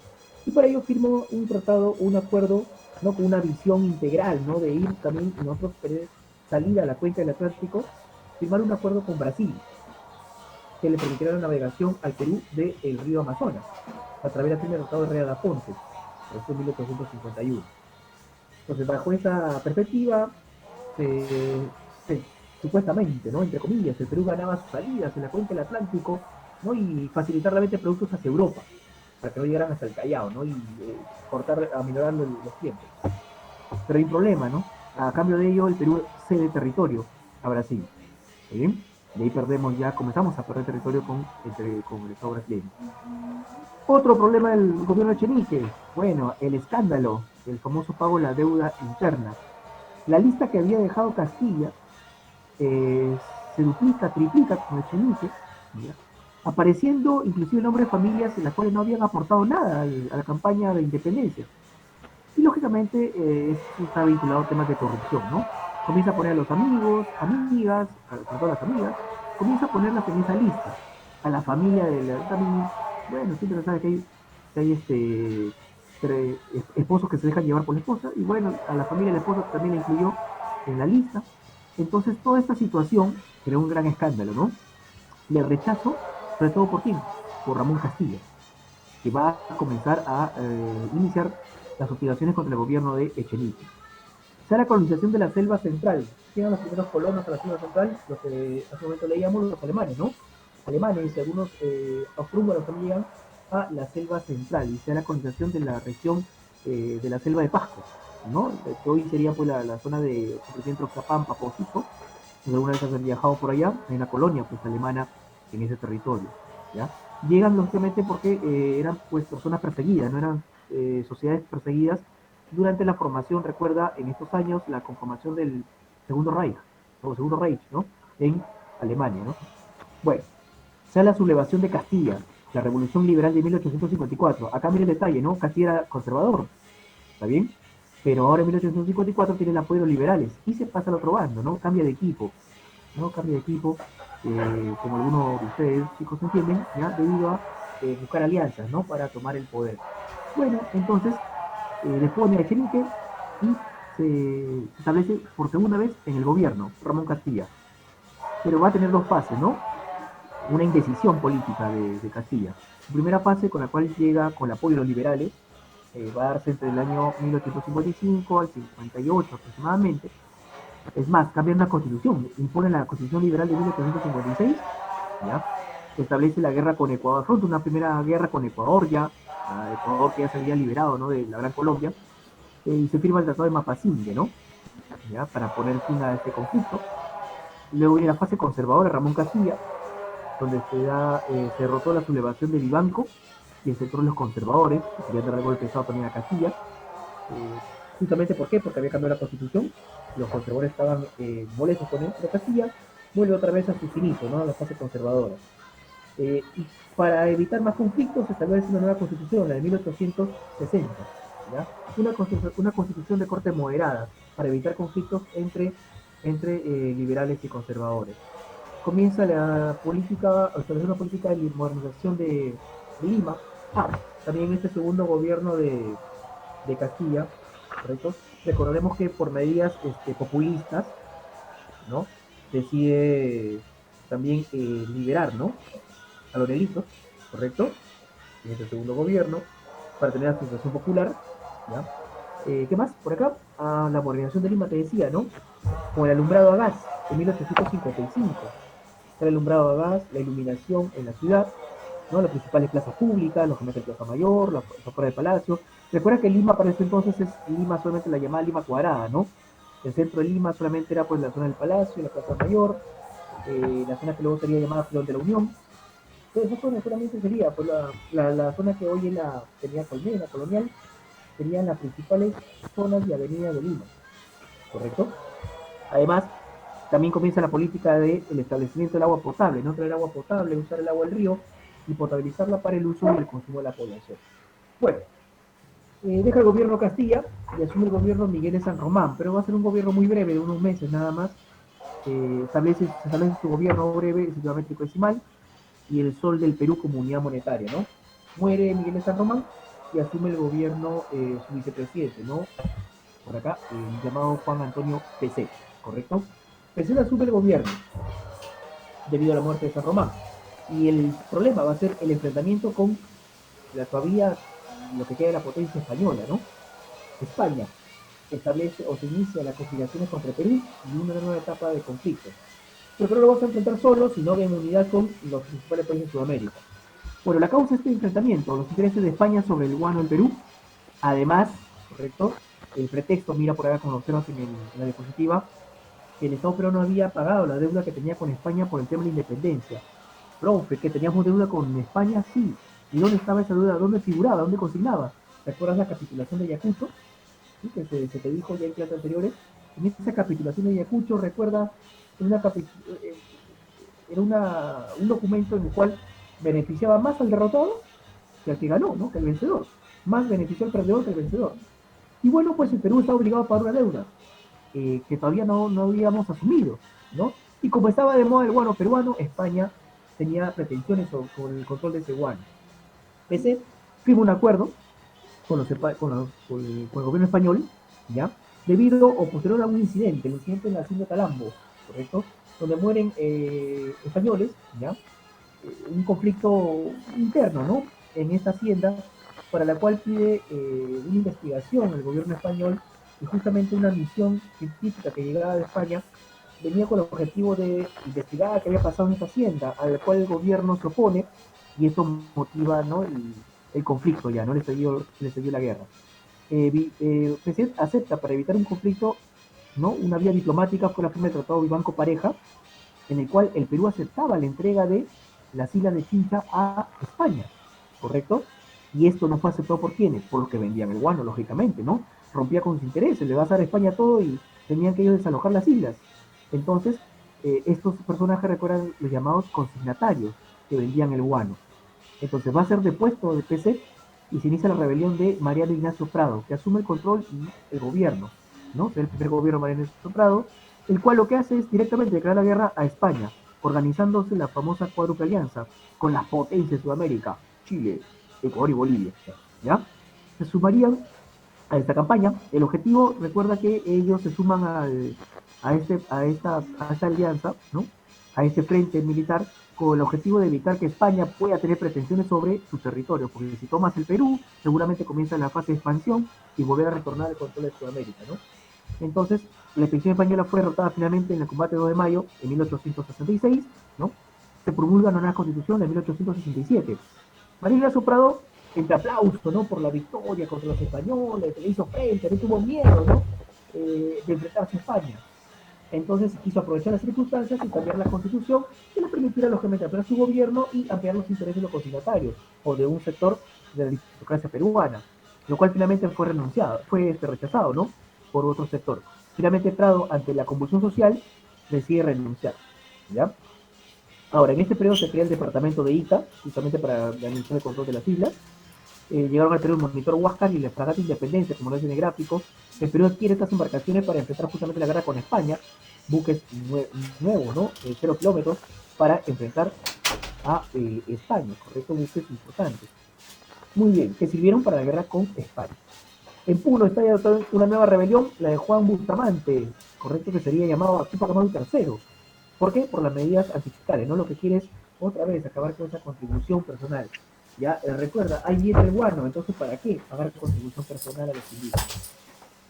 y para ello firmó un tratado, un acuerdo, ¿no? Con una visión integral, ¿no? De ir también, nosotros salir a la cuenca del Atlántico, firmar un acuerdo con Brasil que le permitirá la navegación al Perú del río Amazonas a través del primer tratado de Rea da Ponte, en 1851. Entonces, bajo esa perspectiva, se, se, supuestamente, ¿no? Entre comillas, el Perú ganaba sus salidas en la cuenca del Atlántico, ¿no? Y facilitar la venta de productos hacia Europa, para que no llegaran hasta el Callao, ¿no? Y aminorar los tiempos. Pero hay un problema, ¿no? A cambio de ello, el Perú cede territorio a Brasil. ¿Está bien? De ahí perdemos ya, comenzamos a perder territorio con el Estado brasileño. Otro problema del gobierno de Chenique, bueno, el escándalo, el famoso pago de la deuda interna. La lista que había dejado Castilla eh, se duplica, triplica con Echenique, ¿ya? Apareciendo inclusive nombres de familias en las cuales no habían aportado nada a la campaña de independencia. Y lógicamente esto está vinculado a temas de corrupción, ¿no? Comienza a poner a los amigos, amigas, a todas las amigas, comienza a ponerlas en esa lista. A la familia de la también, bueno, siempre se sabe que hay esposos que se dejan llevar por la esposa, y bueno, a la familia de la esposa también la incluyó en la lista. Entonces toda esta situación creó un gran escándalo, ¿no? Y el rechazo, sobre todo por quién, por Ramón Castilla, que va a comenzar a iniciar las hostigaciones contra el gobierno de Echenique. Se da la colonización de la selva central. ¿Quién eran los primeros colonos a la selva central? Los que hace un momento leíamos, los alemanes, ¿no? alemanes y algunos austrohúngaros también llegan a la selva central y se da la colonización de la región de la selva de Pasco, ¿no? Que hoy sería pues la zona de entre Oxapampa, Pocico, si alguna vez han viajado por allá, hay una colonia pues alemana en ese territorio, ¿ya? Llegan lógicamente porque eran pues personas perseguidas, no eran sociedades perseguidas durante la formación, recuerda, en estos años, la conformación del Segundo Reich, o Segundo Reich, ¿no? En Alemania, ¿no? Bueno, sea la sublevación de Castilla, la Revolución Liberal de 1854. Acá mire el detalle, ¿no? Castilla era conservador, ¿está bien? Pero ahora en 1854 tiene el apoyo de los liberales y se pasa al otro bando, ¿no? Cambia de equipo, ¿no? Cambia de equipo, como algunos de ustedes, chicos, entienden, ¿ya? Debido a buscar alianzas, ¿no? Para tomar el poder. Bueno, entonces le pone a Echenique y se establece por segunda vez en el gobierno, Ramón Castilla. Pero va a tener dos fases, ¿no? Una indecisión política de Castilla. Su primera fase, con la cual llega con el apoyo de los liberales, va a darse entre el año 1855 al 58 aproximadamente. Es más, cambian la constitución, imponen la constitución liberal de 1856, ¿ya? Se establece la guerra con Ecuador, afronta una primera guerra con Ecuador ya, Ecuador que ya se había liberado, ¿no? De la Gran Colombia, y se firma el Tratado de Mapasingue, ¿no? ¿Ya? Para poner fin a este conflicto. Luego viene la fase conservadora, Ramón Castilla, donde se derrotó la sublevación de Vivanco y el sector de los conservadores, que querían dar el golpe de Estado también a Castilla. Justamente, ¿por qué? Porque había cambiado la constitución, los conservadores estaban molestos con él, pero Castilla vuelve otra vez a sus inicios, ¿no? A la fase conservadora. Y para evitar más conflictos se establece una nueva constitución, la de 1860, ¿ya? Una constitución de corte moderada para evitar conflictos entre liberales y conservadores. Comienza la política, o sea, una política de modernización de Lima. También en este segundo gobierno de Castilla, ¿correcto? Recordemos que por medidas populistas, ¿no? Decide también liberar, ¿no? A los delitos, ¿correcto? En este segundo gobierno, para tener aceptación popular, ¿ya? ¿Qué más? Por acá, la modernización de Lima, te decía, ¿no? Con el alumbrado a gas en 1855. El alumbrado a gas, la iluminación en la ciudad, ¿no? Las principales plazas públicas, los comercios de Plaza Mayor, la afuera del Palacio. Recuerda que Lima para ese entonces es Lima solamente la llamada Lima cuadrada, ¿no? El centro de Lima solamente era pues la zona del Palacio, la Plaza Mayor, la zona que luego sería llamada Flor de la Unión. Entonces esa zona solamente sería pues, la zona que hoy es la avenida Colmena, Colonial, serían las principales zonas y avenidas de Lima, ¿correcto? Además, también comienza la política del establecimiento del agua potable, no traer agua potable, usar el agua del río y potabilizarla para el uso y el consumo de la población. Bueno, deja el gobierno Castilla y asume el gobierno Miguel de San Román, pero va a ser un gobierno muy breve, de unos meses nada más. Se establece su gobierno breve, el sistema métrico decimal y el sol del Perú como unidad monetaria, ¿no? Muere Miguel de San Román y asume el gobierno su vicepresidente, ¿no? Por acá, el llamado Juan Antonio Pecé, ¿correcto? Pecé asume el gobierno debido a la muerte de San Román. Y el problema va a ser el enfrentamiento con la todavía lo que queda de la potencia española, ¿no? España establece o se inicia las conspiraciones contra Perú y una nueva etapa de conflicto. Pero no lo vamos a enfrentar solo, sino en unidad con los principales países de Sudamérica. Bueno, la causa de este enfrentamiento, los intereses de España sobre el guano en Perú, además, ¿correcto? El pretexto, mira por acá como observas en la diapositiva, que el Estado peruano había pagado la deuda que tenía con España por el tema de la independencia. Profe, que teníamos deuda con España, sí. ¿Y dónde estaba esa deuda? ¿Dónde figuraba? ¿Dónde consignaba? ¿Recuerdas la capitulación de Ayacucho? ¿Sí? Que se te dijo ya en clases anteriores. En esa capitulación de Ayacucho, recuerda, era un documento en el cual beneficiaba más al derrotado que al que ganó, ¿no? Que al vencedor. Más benefició al perdedor que al vencedor. Y bueno, pues el Perú está obligado a pagar una deuda que todavía no habíamos asumido, ¿no? Y como estaba de moda el guano peruano, España tenía pretensiones con el control de ese guano. Pese firma un acuerdo con el gobierno español, ¿ya? Debido o posterior a un incidente, el incidente en la hacienda Calambo, ¿correcto? Donde mueren españoles, ¿ya? Un conflicto interno, ¿no? En esta hacienda, para la cual pide una investigación el gobierno español y justamente una misión científica que llegaba de España venía con el objetivo de investigar qué había pasado en esta hacienda, al cual el gobierno se opone, y esto motiva, ¿no?, el conflicto ya, ¿no? Le estalló la guerra. President acepta para evitar un conflicto, ¿no?, una vía diplomática fue la firma del Tratado Vivanco-Pareja, en el cual el Perú aceptaba la entrega de las islas de Chincha a España, ¿correcto? Y esto no fue aceptado por quienes, por los que vendían el guano, lógicamente, ¿no? Rompía con sus intereses, le va a dar a España todo y tenían que ellos desalojar las islas. Entonces, estos personajes recuerdan los llamados consignatarios que vendían el guano. Entonces va a ser depuesto de PC y se inicia la rebelión de Mariano Ignacio Prado, que asume el control y el gobierno, ¿no? Es el primer gobierno de Mariano Ignacio Prado, el cual lo que hace es directamente declarar la guerra a España, organizándose la famosa cuádruple alianza con las potencias de Sudamérica, Chile, Ecuador y Bolivia, ¿ya? Se sumarían a esta campaña. El objetivo, recuerda que ellos se suman a esta alianza, ¿no?, a este frente militar, con el objetivo de evitar que España pueda tener pretensiones sobre su territorio, porque si tomas el Perú, seguramente comienza la fase de expansión y volver a retornar al control de Sudamérica, ¿no? Entonces, la expedición española fue derrotada finalmente en el combate 2 de mayo de 1866, ¿no? Se promulga una nueva constitución en 1867. María Soprado, entre aplauso, ¿no?, por la victoria contra los españoles, le hizo frente, no tuvo miedo, ¿no?, de enfrentarse a España. Entonces quiso aprovechar las circunstancias y cambiar la constitución que le permitiera lógicamente ampliar su gobierno y ampliar los intereses de los consignatarios o de un sector de la aristocracia peruana, lo cual finalmente fue rechazado, ¿no?, por otro sector. Finalmente Prado, ante la convulsión social, decide renunciar, ¿ya? Ahora, en este periodo se crea el departamento de Ica, justamente para administrar el control de las islas. Llegaron a tener un monitor Huáscar y la fragata Independencia, como lo es en el gráfico. El Perú adquiere estas embarcaciones para enfrentar justamente la guerra con España, buques nuevos, ¿no? 0 kilómetros, para enfrentar a España, correcto, buques importantes. Muy bien, que sirvieron para la guerra con España. En Puno está ya una nueva rebelión, la de Juan Bustamante, correcto, que sería llamado Tupac Amaru III. ¿Por qué? Por las medidas antifiscales, ¿no? Lo que quiere es otra vez acabar con esa contribución personal. Ya, recuerda, ahí viene el guano, entonces ¿para qué pagar contribución personal a los indígenas?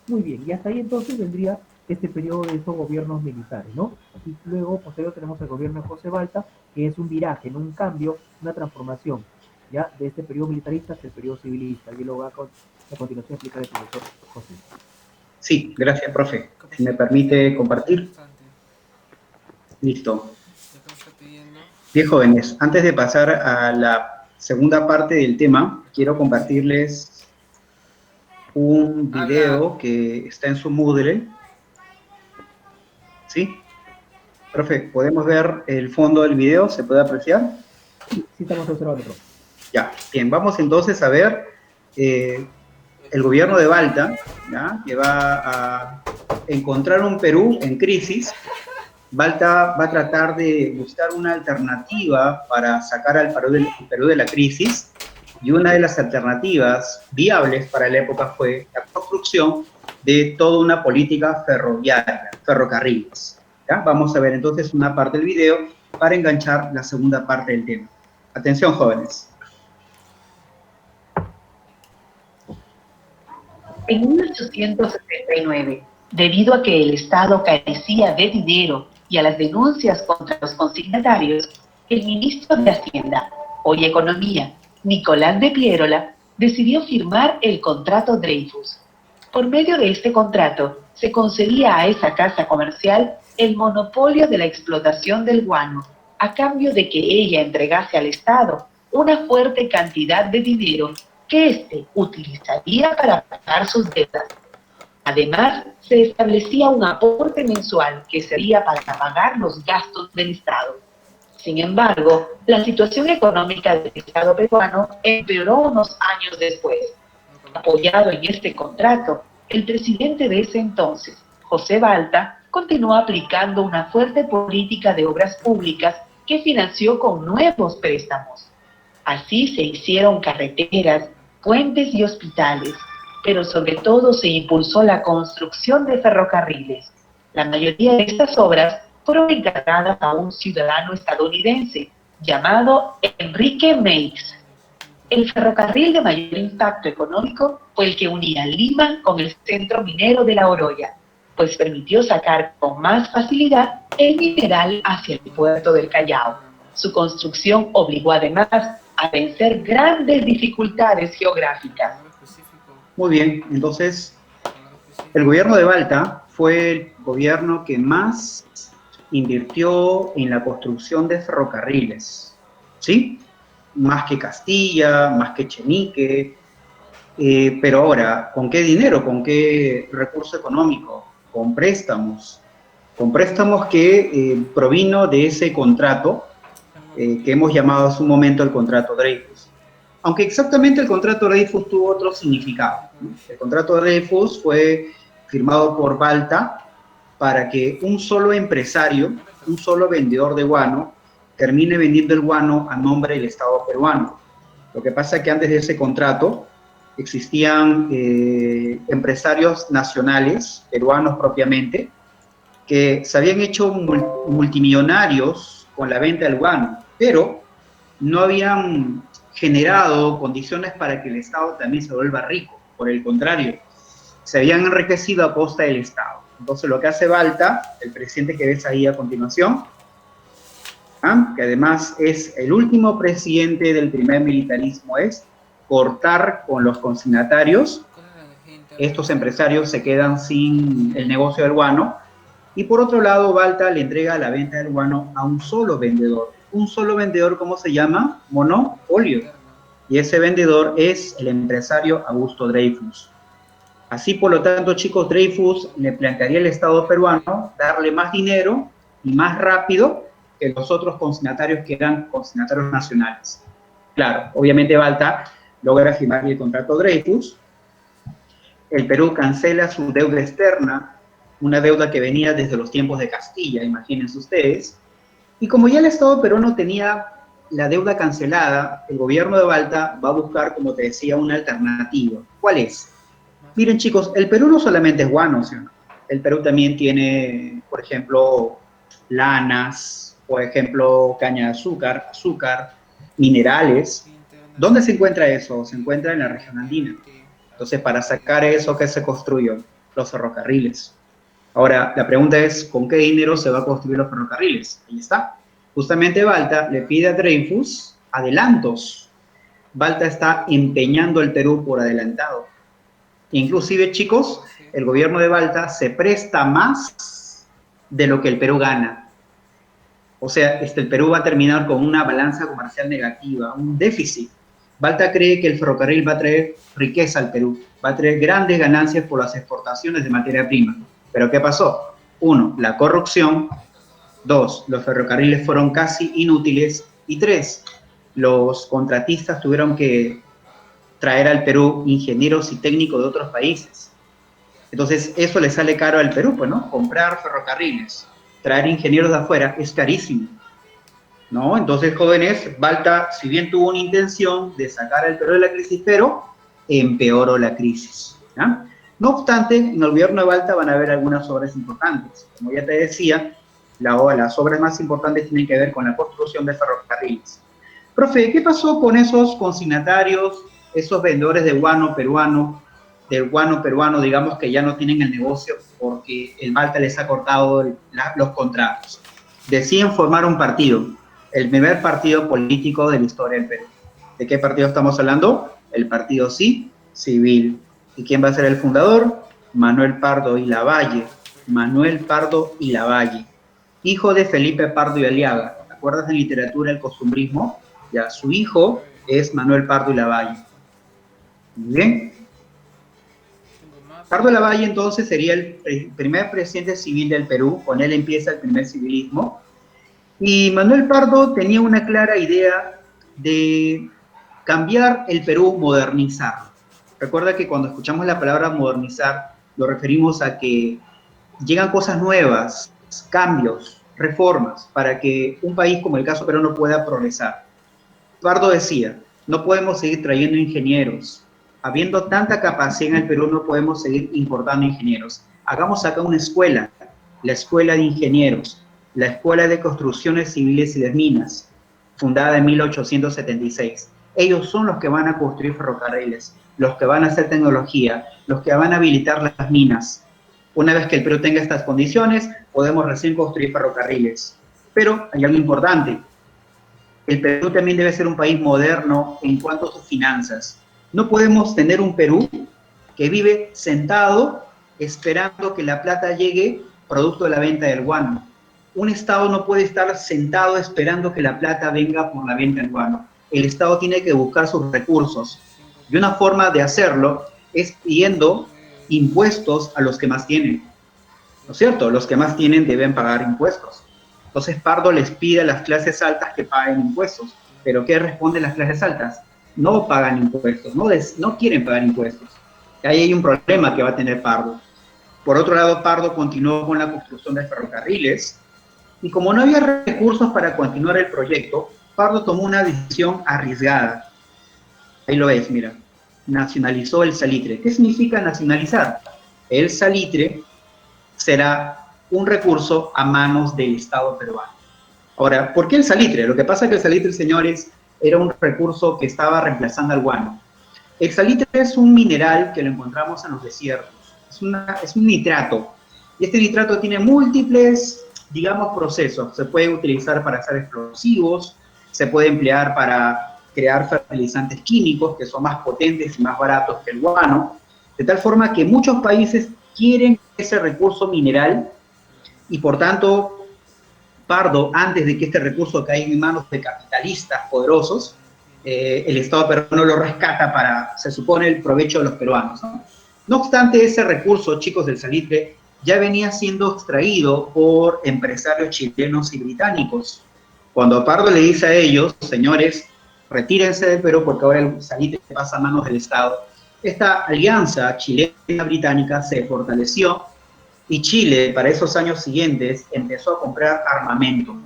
Muy bien, y hasta ahí entonces vendría este periodo de estos gobiernos militares, ¿no? Y luego, posterior, tenemos el gobierno de José Balta, que es un viraje, ¿no?, un cambio, una transformación, ya, de este periodo militarista hacia el periodo civilista. Y luego va a continuación explicar el profesor José. Sí, gracias, profe. Si me permite compartir. Listo. Bien, jóvenes, antes de pasar a la segunda parte del tema, quiero compartirles un video que está en su Moodle. ¿Sí? Profe, ¿podemos ver el fondo del video? ¿Se puede apreciar? Sí, estamos observando. Ya, bien, vamos entonces a ver el gobierno de Balta, ¿ya?, que va a encontrar un Perú en crisis. Balta va a tratar de buscar una alternativa para sacar al Perú de la crisis, y una de las alternativas viables para la época fue la construcción de toda una política ferroviaria, ferrocarriles. ¿Ya? Vamos a ver entonces una parte del video para enganchar la segunda parte del tema. Atención, jóvenes. En 1879, debido a que el Estado carecía de dinero y a las denuncias contra los consignatarios, el ministro de Hacienda, hoy Economía, Nicolás de Piérola, decidió firmar el contrato Dreyfus. Por medio de este contrato, se concedía a esa casa comercial el monopolio de la explotación del guano, a cambio de que ella entregase al Estado una fuerte cantidad de dinero que éste utilizaría para pagar sus deudas. Además, se establecía un aporte mensual que sería para pagar los gastos del Estado. Sin embargo, la situación económica del Estado peruano empeoró unos años después. Apoyado en este contrato, el presidente de ese entonces, José Balta, continuó aplicando una fuerte política de obras públicas que financió con nuevos préstamos. Así se hicieron carreteras, puentes y hospitales, pero sobre todo se impulsó la construcción de ferrocarriles. La mayoría de estas obras fueron encargadas a un ciudadano estadounidense llamado Enrique Meigs. El ferrocarril de mayor impacto económico fue el que unía Lima con el centro minero de La Oroya, pues permitió sacar con más facilidad el mineral hacia el puerto del Callao. Su construcción obligó además a vencer grandes dificultades geográficas. Muy bien, entonces el gobierno de Balta fue el gobierno que más invirtió en la construcción de ferrocarriles, ¿sí? Más que Castilla, más que Chenique, pero ahora, ¿con qué dinero? ¿Con qué recurso económico? Con préstamos que provino de ese contrato que hemos llamado hace un momento el contrato Dreyfus. Aunque exactamente el contrato Dreyfus tuvo otro significado, ¿no? El contrato Dreyfus fue firmado por Balta para que un solo empresario, un solo vendedor de guano, termine vendiendo el guano a nombre del Estado peruano. Lo que pasa es que antes de ese contrato existían empresarios nacionales, peruanos propiamente, que se habían hecho multimillonarios con la venta del guano, pero no habían generado condiciones para que el Estado también se vuelva rico. Por el contrario, se habían enriquecido a costa del Estado. Entonces lo que hace Balta, el presidente que ves ahí a continuación, que además es el último presidente del primer militarismo, es cortar con los consignatarios. Estos empresarios se quedan sin el negocio del guano. Y por otro lado, Balta le entrega la venta del guano a un solo vendedor. Un solo vendedor, ¿cómo se llama? Monopolio. Y ese vendedor es el empresario Augusto Dreyfus. Así, por lo tanto, chicos, Dreyfus le plantearía al Estado peruano darle más dinero y más rápido que los otros consignatarios que eran consignatarios nacionales. Claro, obviamente Balta logra firmar el contrato Dreyfus. El Perú cancela su deuda externa, una deuda que venía desde los tiempos de Castilla, imagínense ustedes. Y como ya el Estado peruano tenía la deuda cancelada, el gobierno de Balta va a buscar, como te decía, una alternativa. ¿Cuál es? Miren, chicos, el Perú no solamente es guano, ¿sí? El Perú también tiene, por ejemplo, lanas, por ejemplo, caña de azúcar, minerales. ¿Dónde se encuentra eso? Se encuentra en la región andina. Entonces, para sacar eso, ¿qué se construyó? Los ferrocarriles. Ahora, la pregunta es, ¿con qué dinero se va a construir los ferrocarriles? Ahí está. Justamente Balta le pide a Dreyfus adelantos. Balta está empeñando el Perú por adelantado. Inclusive, chicos, el gobierno de Balta se presta más de lo que el Perú gana. O sea, el Perú va a terminar con una balanza comercial negativa, un déficit. Balta cree que el ferrocarril va a traer riqueza al Perú, va a traer grandes ganancias por las exportaciones de materia prima. ¿Pero qué pasó? 1, la corrupción. 2, los ferrocarriles fueron casi inútiles. Y 3, los contratistas tuvieron que traer al Perú ingenieros y técnicos de otros países. Entonces, eso le sale caro al Perú, pues, ¿no? Comprar ferrocarriles, traer ingenieros de afuera, es carísimo, ¿no? Entonces, jóvenes, Balta, si bien tuvo una intención de sacar al Perú de la crisis, pero empeoró la crisis, ¿ya? No obstante, en el gobierno de Balta van a haber algunas obras importantes. Como ya te decía, las obras más importantes tienen que ver con la construcción de ferrocarriles. Profe, ¿qué pasó con esos consignatarios, esos vendedores de guano peruano, del guano peruano, digamos, que ya no tienen el negocio porque el Balta les ha cortado los contratos? Deciden formar un partido, el primer partido político de la historia del Perú. ¿De qué partido estamos hablando? El partido Sí Civil. ¿Y quién va a ser el fundador? Manuel Pardo y Lavalle. Manuel Pardo y Lavalle, hijo de Felipe Pardo y Aliaga. ¿Te acuerdas en literatura el costumbrismo? Ya, su hijo es Manuel Pardo y Lavalle. Muy bien. Pardo Lavalle entonces sería el primer presidente civil del Perú, con él empieza el primer civilismo, y Manuel Pardo tenía una clara idea de cambiar el Perú, modernizarlo. Recuerda que cuando escuchamos la palabra modernizar, lo referimos a que llegan cosas nuevas, cambios, reformas, para que un país como el caso peruano pueda progresar. Pardo decía, no podemos seguir trayendo ingenieros. Habiendo tanta capacidad en el Perú, no podemos seguir importando ingenieros. Hagamos acá una escuela, la Escuela de Ingenieros, la Escuela de Construcciones Civiles y de Minas, fundada en 1876. Ellos son los que van a construir ferrocarriles, los que van a hacer tecnología, los que van a habilitar las minas. Una vez que el Perú tenga estas condiciones, podemos recién construir ferrocarriles. Pero hay algo importante. El Perú también debe ser un país moderno en cuanto a sus finanzas. No podemos tener un Perú que vive sentado esperando que la plata llegue producto de la venta del guano. Un Estado no puede estar sentado esperando que la plata venga por la venta del guano. El Estado tiene que buscar sus recursos. Y una forma de hacerlo es pidiendo impuestos a los que más tienen. ¿No es cierto? Los que más tienen deben pagar impuestos. Entonces Pardo les pide a las clases altas que paguen impuestos. ¿Pero qué responden las clases altas? No pagan impuestos, no quieren pagar impuestos. Ahí hay un problema que va a tener Pardo. Por otro lado, Pardo continuó con la construcción de ferrocarriles, y como no había recursos para continuar el proyecto, Pardo tomó una decisión arriesgada. Ahí lo ves, mira. Nacionalizó el salitre. ¿Qué significa nacionalizar? El salitre será un recurso a manos del Estado peruano. Ahora, ¿por qué el salitre? Lo que pasa es que el salitre, señores, era un recurso que estaba reemplazando al guano. El salitre es un mineral que lo encontramos en los desiertos. Es un nitrato. Y este nitrato tiene múltiples, digamos, procesos. Se puede utilizar para hacer explosivos, se puede emplear para crear fertilizantes químicos que son más potentes y más baratos que el guano, de tal forma que muchos países quieren ese recurso mineral y por tanto Pardo, antes de que este recurso caiga en manos de capitalistas poderosos, el Estado peruano lo rescata para, se supone, el provecho de los peruanos, ¿no? No obstante, ese recurso, chicos, del salitre, ya venía siendo extraído por empresarios chilenos y británicos. Cuando Pardo le dice a ellos, señores, retírense del Perú porque ahora el salitre pasa a manos del Estado, esta alianza chilena-británica se fortaleció y Chile, para esos años siguientes, empezó a comprar armamento.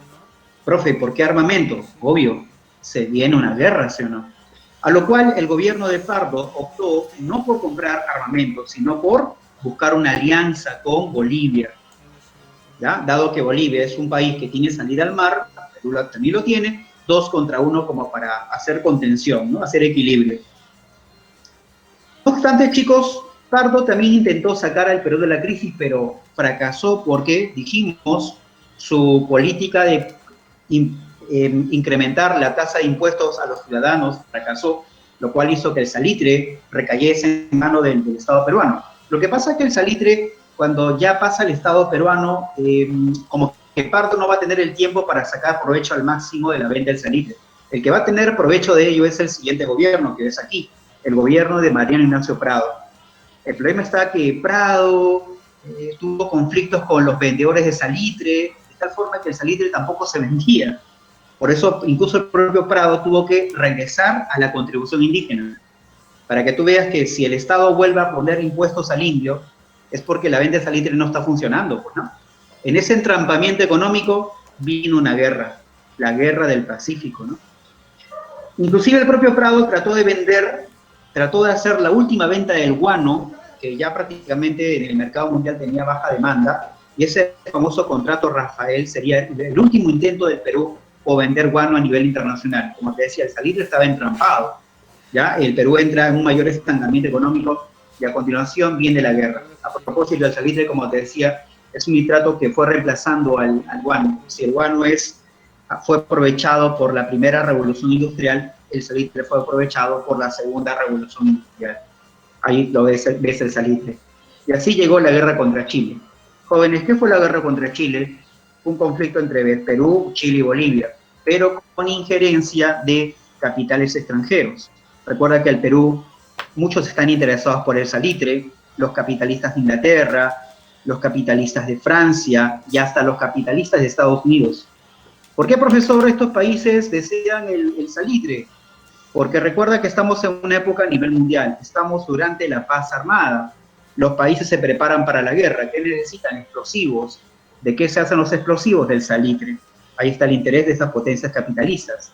Profe, ¿por qué armamento? Obvio, se viene una guerra, ¿sí o no? A lo cual el gobierno de Pardo optó no por comprar armamento, sino por buscar una alianza con Bolivia. ¿Ya? Dado que Bolivia es un país que tiene salida al mar, Perú también lo tiene, 2 contra 1 como para hacer contención, ¿no? Hacer equilibrio. No obstante, chicos, Pardo también intentó sacar al Perú de la crisis, pero fracasó porque, dijimos, su política de incrementar la tasa de impuestos a los ciudadanos fracasó, lo cual hizo que el salitre recayese en manos del Estado peruano. Lo que pasa es que el salitre, cuando ya pasa al Estado peruano, como que Pardo no va a tener el tiempo para sacar provecho al máximo de la venta del salitre. El que va a tener provecho de ello es el siguiente gobierno, que es aquí, el gobierno de Mariano Ignacio Prado. El problema está que Prado tuvo conflictos con los vendedores de salitre, de tal forma que el salitre tampoco se vendía. Por eso, incluso el propio Prado tuvo que regresar a la contribución indígena. Para que tú veas que si el Estado vuelve a poner impuestos al indio, es porque la venta de salitre no está funcionando, pues, ¿no? En ese entrampamiento económico vino una guerra, la guerra del Pacífico, ¿no? Inclusive el propio Prado trató de hacer la última venta del guano, que ya prácticamente en el mercado mundial tenía baja demanda, y ese famoso contrato Rafael sería el último intento del Perú por vender guano a nivel internacional. Como te decía, el salitre estaba entrampado, ¿ya? El Perú entra en un mayor estancamiento económico y a continuación viene la guerra. A propósito del salitre, como te decía, es un nitrato que fue reemplazando al guano. Si el guano fue aprovechado por la primera revolución industrial, el salitre fue aprovechado por la segunda revolución industrial. Ahí lo ves el salitre. Y así llegó la guerra contra Chile. Jóvenes, ¿qué fue la guerra contra Chile? Fue un conflicto entre Perú, Chile y Bolivia, pero con injerencia de capitales extranjeros. Recuerda que al Perú muchos están interesados por el salitre, los capitalistas de Inglaterra, los capitalistas de Francia y hasta los capitalistas de Estados Unidos. ¿Por qué, profesor, estos países desean el salitre? Porque recuerda que estamos en una época a nivel mundial, estamos durante la paz armada, los países se preparan para la guerra. ¿Qué necesitan? Explosivos. ¿De qué se hacen los explosivos? Del salitre. Ahí está el interés de estas potencias capitalistas.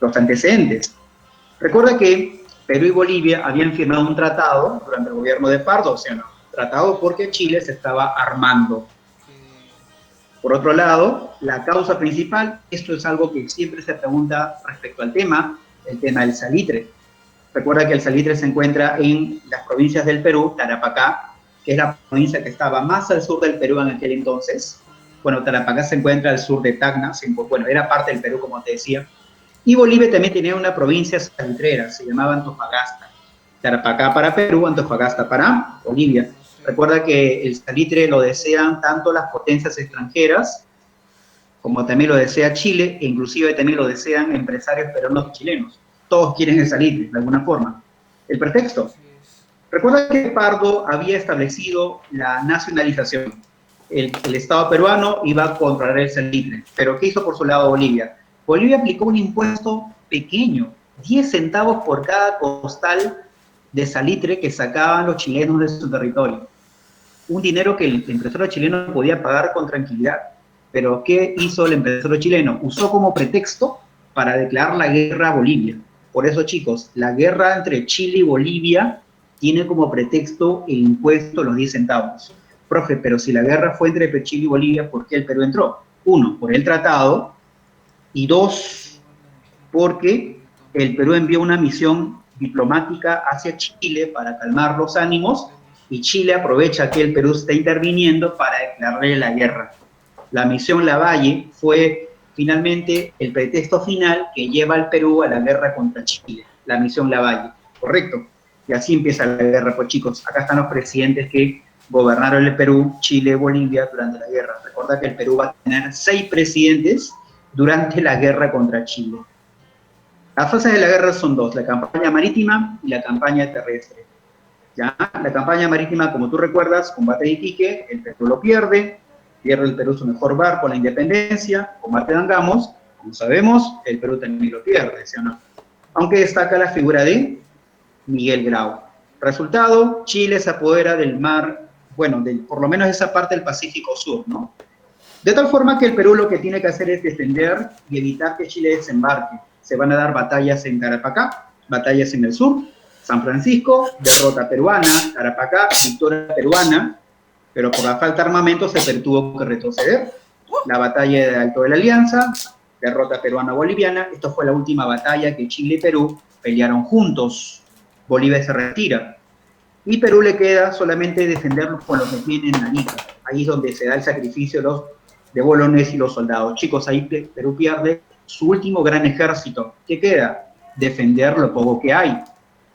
Los antecedentes. Recuerda que Perú y Bolivia habían firmado un tratado durante el gobierno de Pardo, o sea, no, tratado porque Chile se estaba armando. Por otro lado, la causa principal, esto es algo que siempre se pregunta respecto al tema, el tema del salitre. Recuerda que el salitre se encuentra en las provincias del Perú, Tarapacá, que es la provincia que estaba más al sur del Perú en aquel entonces. Bueno, Tarapacá se encuentra al sur de Tacna, bueno, era parte del Perú, como te decía. Y Bolivia también tenía una provincia salitrera, se llamaba Antofagasta. Tarapacá para Perú, Antofagasta para Bolivia. Recuerda que el salitre lo desean tanto las potencias extranjeras, como también lo desea Chile, e inclusive también lo desean empresarios peruanos y chilenos. Todos quieren el salitre, de alguna forma. El pretexto. Recuerda que Pardo había establecido la nacionalización. El Estado peruano iba a controlar el salitre. Pero ¿qué hizo por su lado Bolivia? Bolivia aplicó un impuesto pequeño, 10 centavos por cada costal de salitre que sacaban los chilenos de su territorio. Un dinero que el empresario chileno podía pagar con tranquilidad. Pero ¿qué hizo el empresario chileno? Usó como pretexto para declarar la guerra a Bolivia. Por eso, chicos, la guerra entre Chile y Bolivia tiene como pretexto el impuesto de los 10 centavos. Profe, pero si la guerra fue entre Chile y Bolivia, ¿por qué el Perú entró? Uno, por el tratado, y dos, porque el Perú envió una misión diplomática hacia Chile para calmar los ánimos, y Chile aprovecha que el Perú está interviniendo para declararle la guerra. La misión Lavalle fue finalmente el pretexto final que lleva al Perú a la guerra contra Chile, la misión Lavalle, ¿correcto? Y así empieza la guerra, pues chicos, acá están los presidentes que gobernaron el Perú, Chile, Bolivia durante la guerra. Recuerda que el Perú va a tener 6 presidentes durante la guerra contra Chile. Las fases de la guerra son 2, la campaña marítima y la campaña terrestre. ¿Ya? La campaña marítima, como tú recuerdas, combate de Iquique, el Perú lo pierde el Perú su mejor barco, la independencia, combate de Angamos, como sabemos, el Perú también lo pierde, ¿sí o no? Aunque destaca la figura de Miguel Grau. Resultado, Chile se apodera del mar, bueno, por lo menos esa parte del Pacífico Sur, ¿no? De tal forma que el Perú lo que tiene que hacer es defender y evitar que Chile desembarque. Se van a dar batallas en Tarapacá, batallas en el sur, San Francisco, derrota peruana, Tarapacá, victoria peruana, pero por la falta de armamento se tuvo que retroceder. La batalla de Alto de la Alianza, derrota peruana-boliviana. Esto fue la última batalla que Chile y Perú pelearon juntos. Bolivia se retira. Y Perú le queda solamente defenderlos con lo que tiene en Arica. Ahí es donde se da el sacrificio de Bolognesi y los soldados. Chicos, ahí Perú pierde su último gran ejército. ¿Qué queda? Defender lo poco que hay.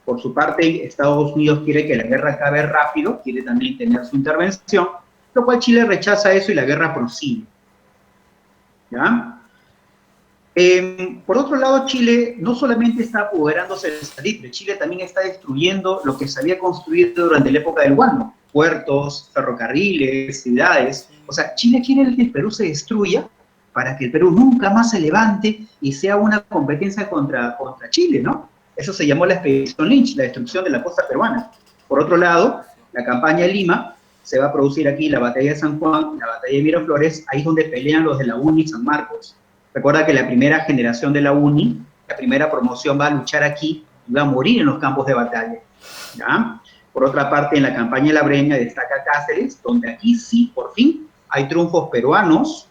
Por su parte, Estados Unidos quiere que la guerra acabe rápido, quiere también tener su intervención, lo cual Chile rechaza eso y la guerra prosigue. ¿Ya? Por otro lado, Chile no solamente está apoderándose del salitre, Chile también está destruyendo lo que se había construido durante la época del Guano, puertos, ferrocarriles, ciudades. O sea, Chile quiere que el Perú se destruya para que el Perú nunca más se levante y sea una competencia contra Chile, ¿no? Eso se llamó la expedición Lynch, la destrucción de la costa peruana. Por otro lado, la campaña de Lima, se va a producir aquí la batalla de San Juan, la batalla de Miraflores, ahí es donde pelean los de la UNI y San Marcos. Recuerda que la primera generación de la UNI, la primera promoción va a luchar aquí y va a morir en los campos de batalla. ¿Ya? Por otra parte, en la campaña de la Breña destaca Cáceres, donde aquí sí, por fin, hay triunfos peruanos.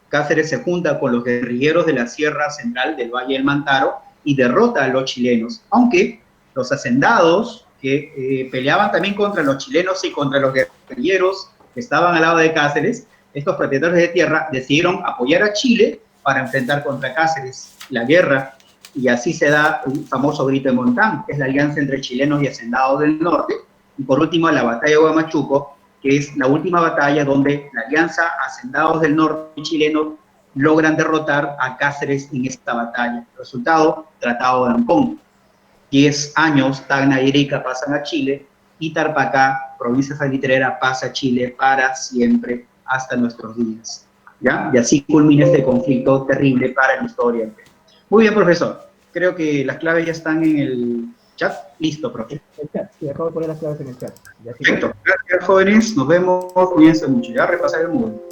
Cáceres se junta con los guerrilleros de la Sierra Central del Valle del Mantaro y derrota a los chilenos, aunque los hacendados que peleaban también contra los chilenos y contra los guerrilleros que estaban al lado de Cáceres, estos propietarios de tierra decidieron apoyar a Chile para enfrentar contra Cáceres la guerra, y así se da un famoso grito de Montán, que es la alianza entre chilenos y hacendados del norte, y por último la batalla de Huamachuco, que es la última batalla donde la alianza hacendados del norte y chilenos logran derrotar a Cáceres en esta batalla. Resultado, Tratado de Ancón. 10 años, Tacna y Arica pasan a Chile, y Tarapacá, provincia salitrera, pasa a Chile para siempre, hasta nuestros días. ¿Ya? Y así culmina este conflicto terrible para la historia. Muy bien, profesor. Creo que las claves ya están en el chat. Listo, profe. El chat, sí, acabo de poner las claves en el chat. Perfecto. Gracias, jóvenes. Nos vemos. Cuídense mucho. Ya repasaremos.